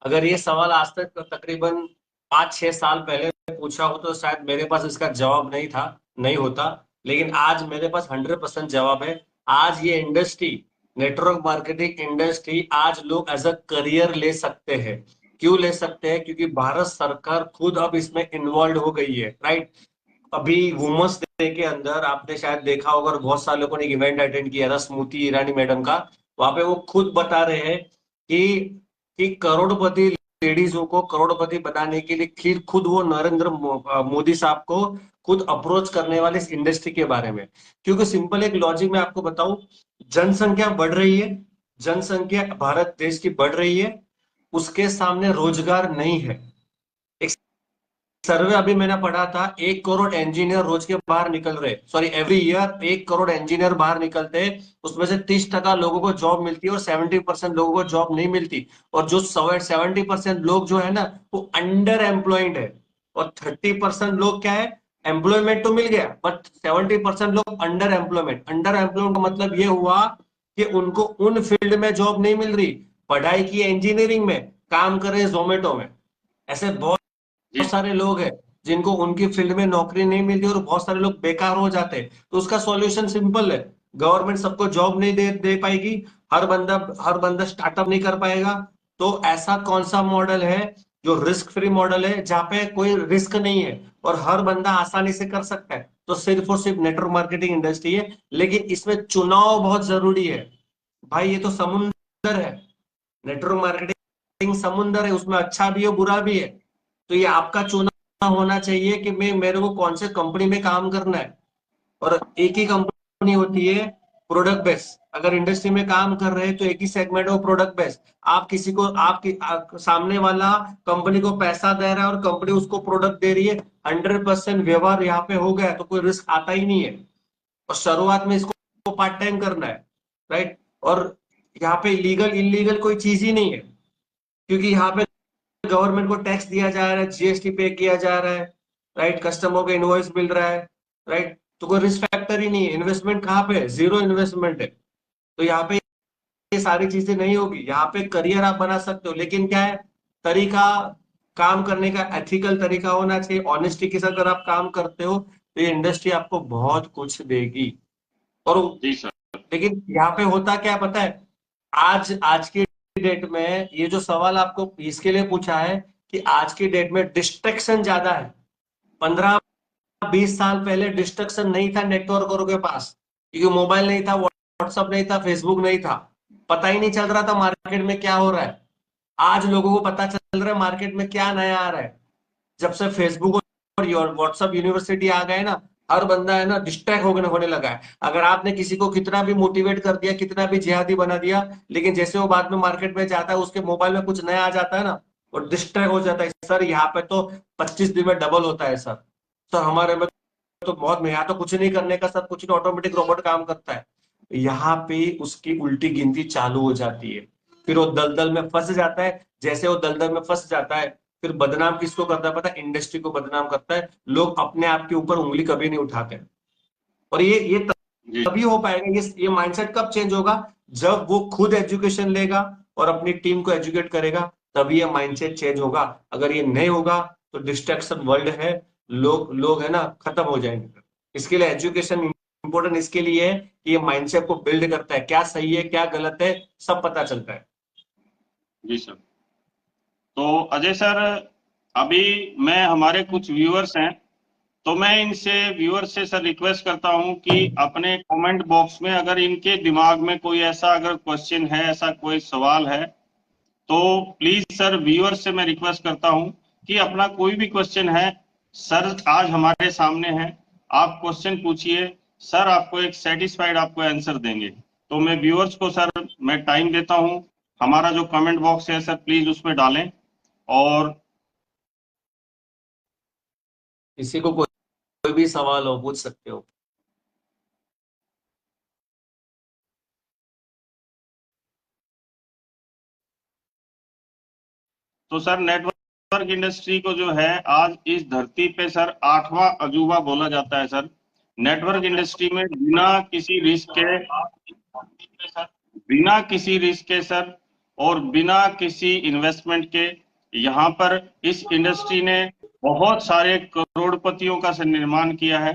Speaker 2: अगर ये सवाल आज तक तकरीबन 5-6 साल पहले पूछा हो तो शायद मेरे पास इसका जवाब नहीं होता। लेकिन आज मेरे पास 100% जवाब है। आज ये इंडस्ट्री, नेटवर्क मार्केटिंग इंडस्ट्री, आज लोग एज अ करियर ले सकते हैं। क्यों ले सकते हैं? क्योंकि भारत सरकार खुद अब इसमें इन्वॉल्व हो गई है, राइट। अभी वुमेन्स डे के अंदर आपने शायद देखा होगा और बहुत सारे लोगों ने इवेंट अटेंड किया था स्मृति ईरानी मैडम का। वहां पे वो खुद बता रहे हैं कि करोड़पति लेडीजों को करोड़पति बनाने के लिए फिर खुद वो नरेंद्र मोदी साहब को खुद अप्रोच करने वाले इस इंडस्ट्री के बारे में। क्योंकि सिंपल एक लॉजिक में आपको बताऊं, जनसंख्या बढ़ रही है, जनसंख्या भारत देश की बढ़ रही है, उसके सामने रोजगार नहीं है। एक सर्वे अभी मैंने पढ़ा था, 1 करोड़ इंजीनियर रोज के बाहर निकल रहे, sorry every year 1 crore engineer बाहर निकलते हैं। उसमें से 30% लोगों को जॉब मिलती है और 70% लोगों को जॉब नहीं मिलती। और जो 70% लोग जो है ना वो अंडर एम्प्लॉयड है। और 30% लोग क्या है, एम्प्लॉयमेंट तो मिल गया बट 70% लोग अंडर एम्प्लॉयमेंट। अंडर एम्प्लॉयमेंट का मतलब ये हुआ कि उनको उन फील्ड में जॉब नहीं मिल रही, पढ़ाई की इंजीनियरिंग में, काम कर रहे जोमेटो में। ऐसे बहुत
Speaker 1: जी
Speaker 2: सारे लोग हैं जिनको उनकी फील्ड में नौकरी नहीं मिलती और बहुत सारे लोग बेकार हो जाते हैं। तो उसका सॉल्यूशन सिंपल है, गवर्नमेंट सबको जॉब नहीं दे पाएगी, हर बंदा स्टार्टअप नहीं कर पाएगा। तो ऐसा कौन सा मॉडल है जो रिस्क फ्री मॉडल है, जहां पे कोई रिस्क नहीं है और हर बंदा आसानी से कर सकता है? तो सिर्फ और सिर्फ नेटवर्क मार्केटिंग इंडस्ट्री है। लेकिन इसमें चुनाव बहुत जरूरी है भाई। ये तो समुद्र समुंदर है, नेटवर्क मार्केटिंग समुंदर है, उसमें अच्छा भी है बुरा भी है। तो ये आपका चुनाव होना चाहिए कि मैं मेरे को कौन से कंपनी में काम करना है। और एक ही कंपनी होती है प्रोडक्ट बेस्ड। अगर इंडस्ट्री में काम कर रहे हैं तो एक ही सेगमेंट है प्रोडक्ट बेस्ड। आप किसी को सामने वाला कंपनी को पैसा दे रहा है और कंपनी उसको प्रोडक्ट दे रही है, 100% व्यवहार यहाँ पे हो गया तो कोई रिस्क आता ही नहीं है। और शुरुआत में इसको पार्ट टाइम करना है, राइट। और यहाँ पे लीगल इलीगल कोई चीज ही नहीं है, क्योंकि यहाँ पे गवर्नमेंट को टैक्स दिया जा रहा है, जीएसटी पे किया जा रहा है, राइट। कस्टमर को इनवॉइस मिल रहा है, राइट। तो कोई रिस्क फैक्टर ही नहीं है। इन्वेस्टमेंट कहाँ पे है? जीरो इन्वेस्टमेंट है। तो यहाँ पे ये सारी चीजें नहीं होगी। यहाँ पे करियर आप बना सकते हो, लेकिन क्या है, तरीका काम करने का एथिकल तरीका होना चाहिए। ऑनेस्टी के साथ अगर आप काम करते हो तो ये इंडस्ट्री आपको बहुत कुछ देगी। और
Speaker 1: जी सर।
Speaker 2: लेकिन यहाँ पे होता क्या पता है, आज आज की डेट में ये जो सवाल आपको इसके लिए पूछा है कि आज की डेट में डिस्ट्रैक्शन ज्यादा है। 15-20 साल पहले डिस्ट्रक्शन नहीं था नेटवर्करों के पास, क्योंकि मोबाइल नहीं था, व्हाट्सअप नहीं था, फेसबुक नहीं था, पता ही नहीं चल रहा था मार्केट में क्या हो रहा है। आज लोगों को पता चल रहा है मार्केट में क्या नया आ रहा है। जब से फेसबुक और व्हाट्सअप यूनिवर्सिटी आ गए ना, हर बंदा है ना डिस्ट्रैक्ट होने लगा है। अगर आपने किसी को कितना भी मोटिवेट कर दिया, कितना भी जिहादी बना दिया, लेकिन जैसे वो बाद में मार्केट में जाता है, उसके मोबाइल में कुछ नया आ जाता है ना, वो डिस्ट्रैक्ट हो जाता है। सर यहाँ पे तो 25 दिन में डबल होता है सर। सर हमारे में तो बहुत, यहाँ तो कुछ नहीं करने का सर, कुछ नहीं, ऑटोमेटिक रोबोट काम करता है। यहाँ पे उसकी उल्टी गिनती चालू हो जाती है। फिर वो दलदल में फंस जाता है। जैसे वो दलदल में फंस जाता है, फिर बदनाम किसको करता है पता है? इंडस्ट्री को बदनाम करता है। लोग अपने आप के ऊपर उंगली कभी नहीं उठाते। और ये
Speaker 1: जी
Speaker 2: तभी हो पाएगा, ये माइंडसेट कब चेंज होगा? जब वो खुद एजुकेशन लेगा और अपनी टीम को एजुकेट करेगा, तभी ये माइंडसेट चेंज होगा। अगर ये नहीं होगा तो डिस्ट्रैक्शन वर्ल्ड है, लोग लोग है ना खत्म हो जाएंगे। इसके लिए एजुकेशन इंपॉर्टेंट इसके लिए है कि ये माइंडसेट को बिल्ड करता है, क्या सही है क्या गलत है सब पता चलता है।
Speaker 1: जी सर। तो अजय सर, अभी मैं हमारे कुछ व्यूअर्स हैं, तो मैं इनसे व्यूअर से सर रिक्वेस्ट करता हूं कि अपने कमेंट बॉक्स में अगर इनके दिमाग में कोई ऐसा अगर क्वेश्चन है, ऐसा कोई सवाल है, तो प्लीज सर व्यूअर से मैं रिक्वेस्ट करता हूं कि अपना कोई भी क्वेश्चन है, सर आज हमारे सामने है, आप क्वेश्चन पूछिए, सर आपको एक सेटिस्फाइड आपको आंसर देंगे। तो मैं व्यूअर्स को सर मैं टाइम देता हूं, हमारा जो कमेंट बॉक्स है सर प्लीज उसमें डालें। और
Speaker 2: किसी को कोई भी सवाल हो पूछ सकते हो।
Speaker 1: तो सर नेटवर्क इंडस्ट्री को जो है आज इस धरती पे सर 8वां अजूबा बोला जाता है सर। नेटवर्क इंडस्ट्री में बिना किसी रिस्क के सर और बिना किसी इन्वेस्टमेंट के यहाँ पर इस इंडस्ट्री ने बहुत सारे करोड़पतियों का निर्माण किया है।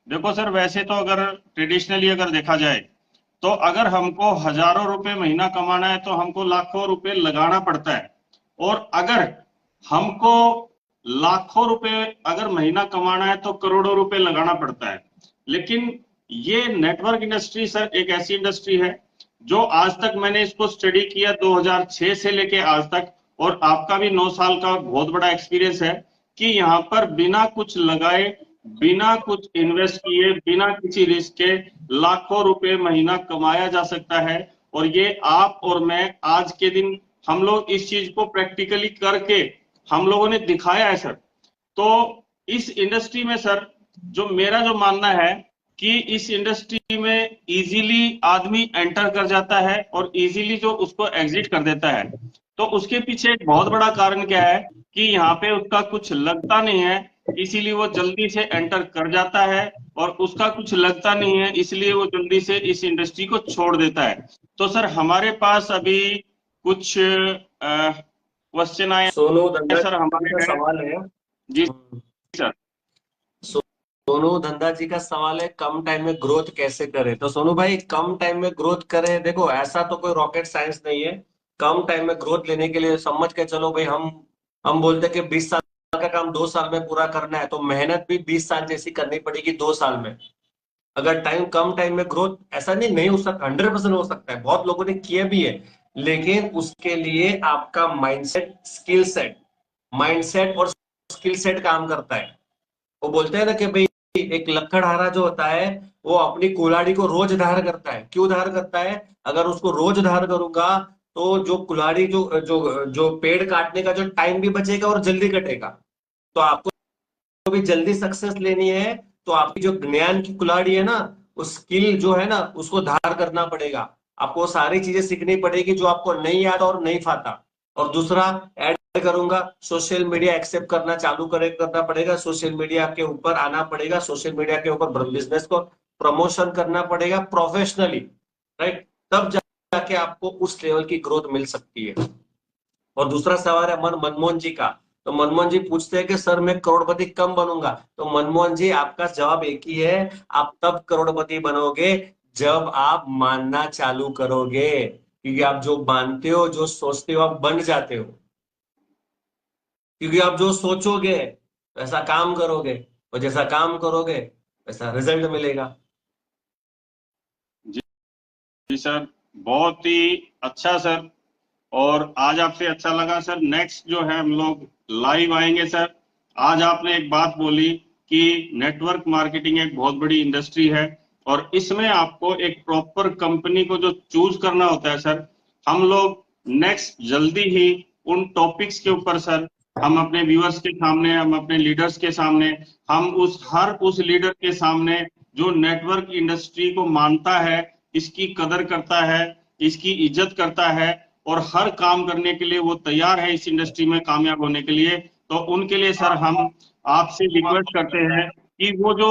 Speaker 1: देखो सर, वैसे तो अगर ट्रेडिशनली अगर देखा जाए तो अगर हमको हजारों रुपए महीना कमाना है तो हमको लाखों रुपए लगाना पड़ता है। और अगर हमको लाखों रुपए अगर महीना कमाना है तो करोड़ों रुपए लगाना पड़ता है। लेकिन ये नेटवर्क इंडस्ट्री सर एक ऐसी इंडस्ट्री है जो आज तक मैंने इसको स्टडी किया 2006 से लेके आज तक, और आपका भी 9 साल का बहुत बड़ा एक्सपीरियंस है कि यहाँ पर बिना कुछ लगाए, बिना कुछ इन्वेस्ट किए, बिना किसी रिस्क के लाखों रुपए महीना कमाया जा सकता है। और ये आप और मैं आज के दिन हम लोग इस चीज को प्रैक्टिकली करके हम लोगों ने दिखाया है सर। तो इस इंडस्ट्री में सर जो मेरा जो मानना है कि इस इंडस्ट्री में इजीली आदमी एंटर कर जाता है और इजीली जो उसको एग्जिट कर देता है। तो उसके पीछे एक बहुत बड़ा कारण क्या है कि यहाँ पे उसका कुछ लगता नहीं है, इसीलिए वो जल्दी से एंटर कर जाता है, और उसका कुछ लगता नहीं है इसलिए वो जल्दी से इस इंडस्ट्री को छोड़ देता है। तो सर हमारे पास अभी कुछ क्वेश्चन आए
Speaker 2: सोनू
Speaker 1: हैं
Speaker 2: धंधा
Speaker 1: सर हमारे
Speaker 2: का
Speaker 1: हैं।
Speaker 2: सवाल है।
Speaker 1: जी सर।
Speaker 2: सोनू धंधा जी का सवाल है, कम टाइम में ग्रोथ कैसे करें? तो सोनू भाई, कम टाइम में ग्रोथ करें, देखो ऐसा तो कोई रॉकेट साइंस नहीं है। कम टाइम में ग्रोथ लेने के लिए समझ के चलो भाई, हम बोलते हैं कि 20 साल का काम 2 साल में पूरा करना है, तो मेहनत भी 20 साल जैसी करनी पड़ेगी 2 साल में। अगर कम टाइम में ग्रोथ, ऐसा नहीं हो सकता, 100% हो सकता है, बहुत लोगों ने किया भी है। लेकिन उसके लिए आपका माइंडसेट और स्किल सेट काम करता है। वो बोलते हैं ना कि भाई एक लक्कड़हारा जो होता है वो अपनी कुल्हाड़ी को रोज धार करता है। क्यों धार करता है? अगर उसको रोज धार करूंगा तो जो कुल्हाड़ी जो जो जो पेड़ काटने का जो टाइम भी बचेगा और जल्दी कटेगा। तो आपको भी जल्दी सक्सेस लेनी है तो आपकी जो ज्ञान की कुल्हाड़ी है ना, उस स्किल जो है ना, उसको धार करना पड़ेगा। आपको सारी चीजें सीखनी पड़ेगी जो आपको नहीं आता और नहीं फाता। और दूसरा ऐड करूंगा, सोशल मीडिया एक्सेप्ट करना चालू करना पड़ेगा। सोशल मीडिया के ऊपर आना पड़ेगा। सोशल मीडिया के ऊपर बिजनेस को प्रमोशन करना पड़ेगा प्रोफेशनली, राइट? तब जाके आपको उस लेवल की ग्रोथ मिल सकती है। और दूसरा सवाल है मनमोहन जी का। तो मनमोहन जी पूछते हैं कि सर मैं करोड़पति कब बनूंगा? तो मनमोहन जी आपका जवाब एक ही है, आप तब करोड़पति बनोगे जब आप मानना चालू करोगे। क्योंकि आप जो मानते हो, जो सोचते हो, आप बन जाते हो। क्योंकि आप जो सोचोगे वैसा काम करोगे, और जैसा काम करोगे वैसा रिजल्ट मिलेगा।
Speaker 1: जी जी सर, बहुत ही अच्छा सर। और आज आपसे अच्छा लगा सर। नेक्स्ट जो है हम लोग लाइव आएंगे सर। आज आपने एक बात बोली कि नेटवर्क मार्केटिंग एक बहुत बड़ी इंडस्ट्री है और इसमें आपको एक प्रॉपर कंपनी को जो चूज करना होता है सर, हम लोग नेक्स्ट जल्दी ही उन टॉपिक्स के ऊपर सर, हम अपने व्यूअर्स के सामने, हम अपने लीडर्स के सामने, हम उस लीडर के सामने जो नेटवर्क इंडस्ट्री को मानता है, इसकी कदर करता है, इसकी इज्जत करता है और हर काम करने के लिए वो तैयार है इस इंडस्ट्री में कामयाब होने के लिए। तो उनके लिए सर हम आपसे रिक्वेस्ट करते हैं कि वो जो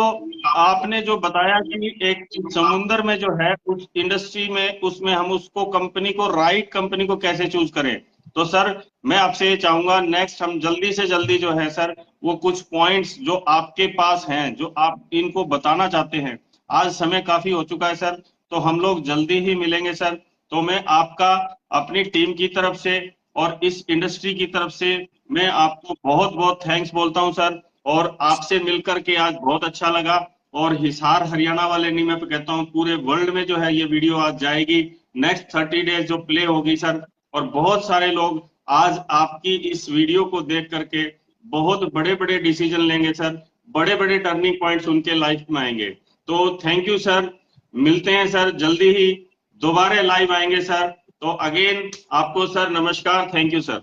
Speaker 1: आपने जो बताया कि एक समुंदर में जो है उस इंडस्ट्री में, उसमें हम उसको कंपनी को, राइट कंपनी को कैसे चूज करें। तो सर मैं आपसे ये चाहूंगा नेक्स्ट हम जल्दी से जल्दी जो है सर, वो कुछ पॉइंट्स जो आपके पास हैं, जो आप इनको बताना चाहते हैं। आज समय काफी हो चुका है सर, तो हम लोग जल्दी ही मिलेंगे सर। तो मैं आपका अपनी टीम की तरफ से और इस इंडस्ट्री की तरफ से मैं आपको बहुत बहुत थैंक्स बोलता हूं सर। और आपसे मिलकर के आज बहुत अच्छा लगा। और हिसार हरियाणा वाले नहीं, मैं कहता हूं पूरे वर्ल्ड में जो है ये वीडियो आज जाएगी। नेक्स्ट 30 डेज जो प्ले होगी सर, और बहुत सारे लोग आज आपकी इस वीडियो को देख करके बहुत बड़े बड़े डिसीजन लेंगे सर, बड़े बड़े टर्निंग पॉइंट्स उनके लाइफ में आएंगे। तो थैंक यू सर, मिलते हैं सर जल्दी ही, दोबारा लाइव आएंगे सर। तो अगेन आपको सर नमस्कार, थैंक यू सर।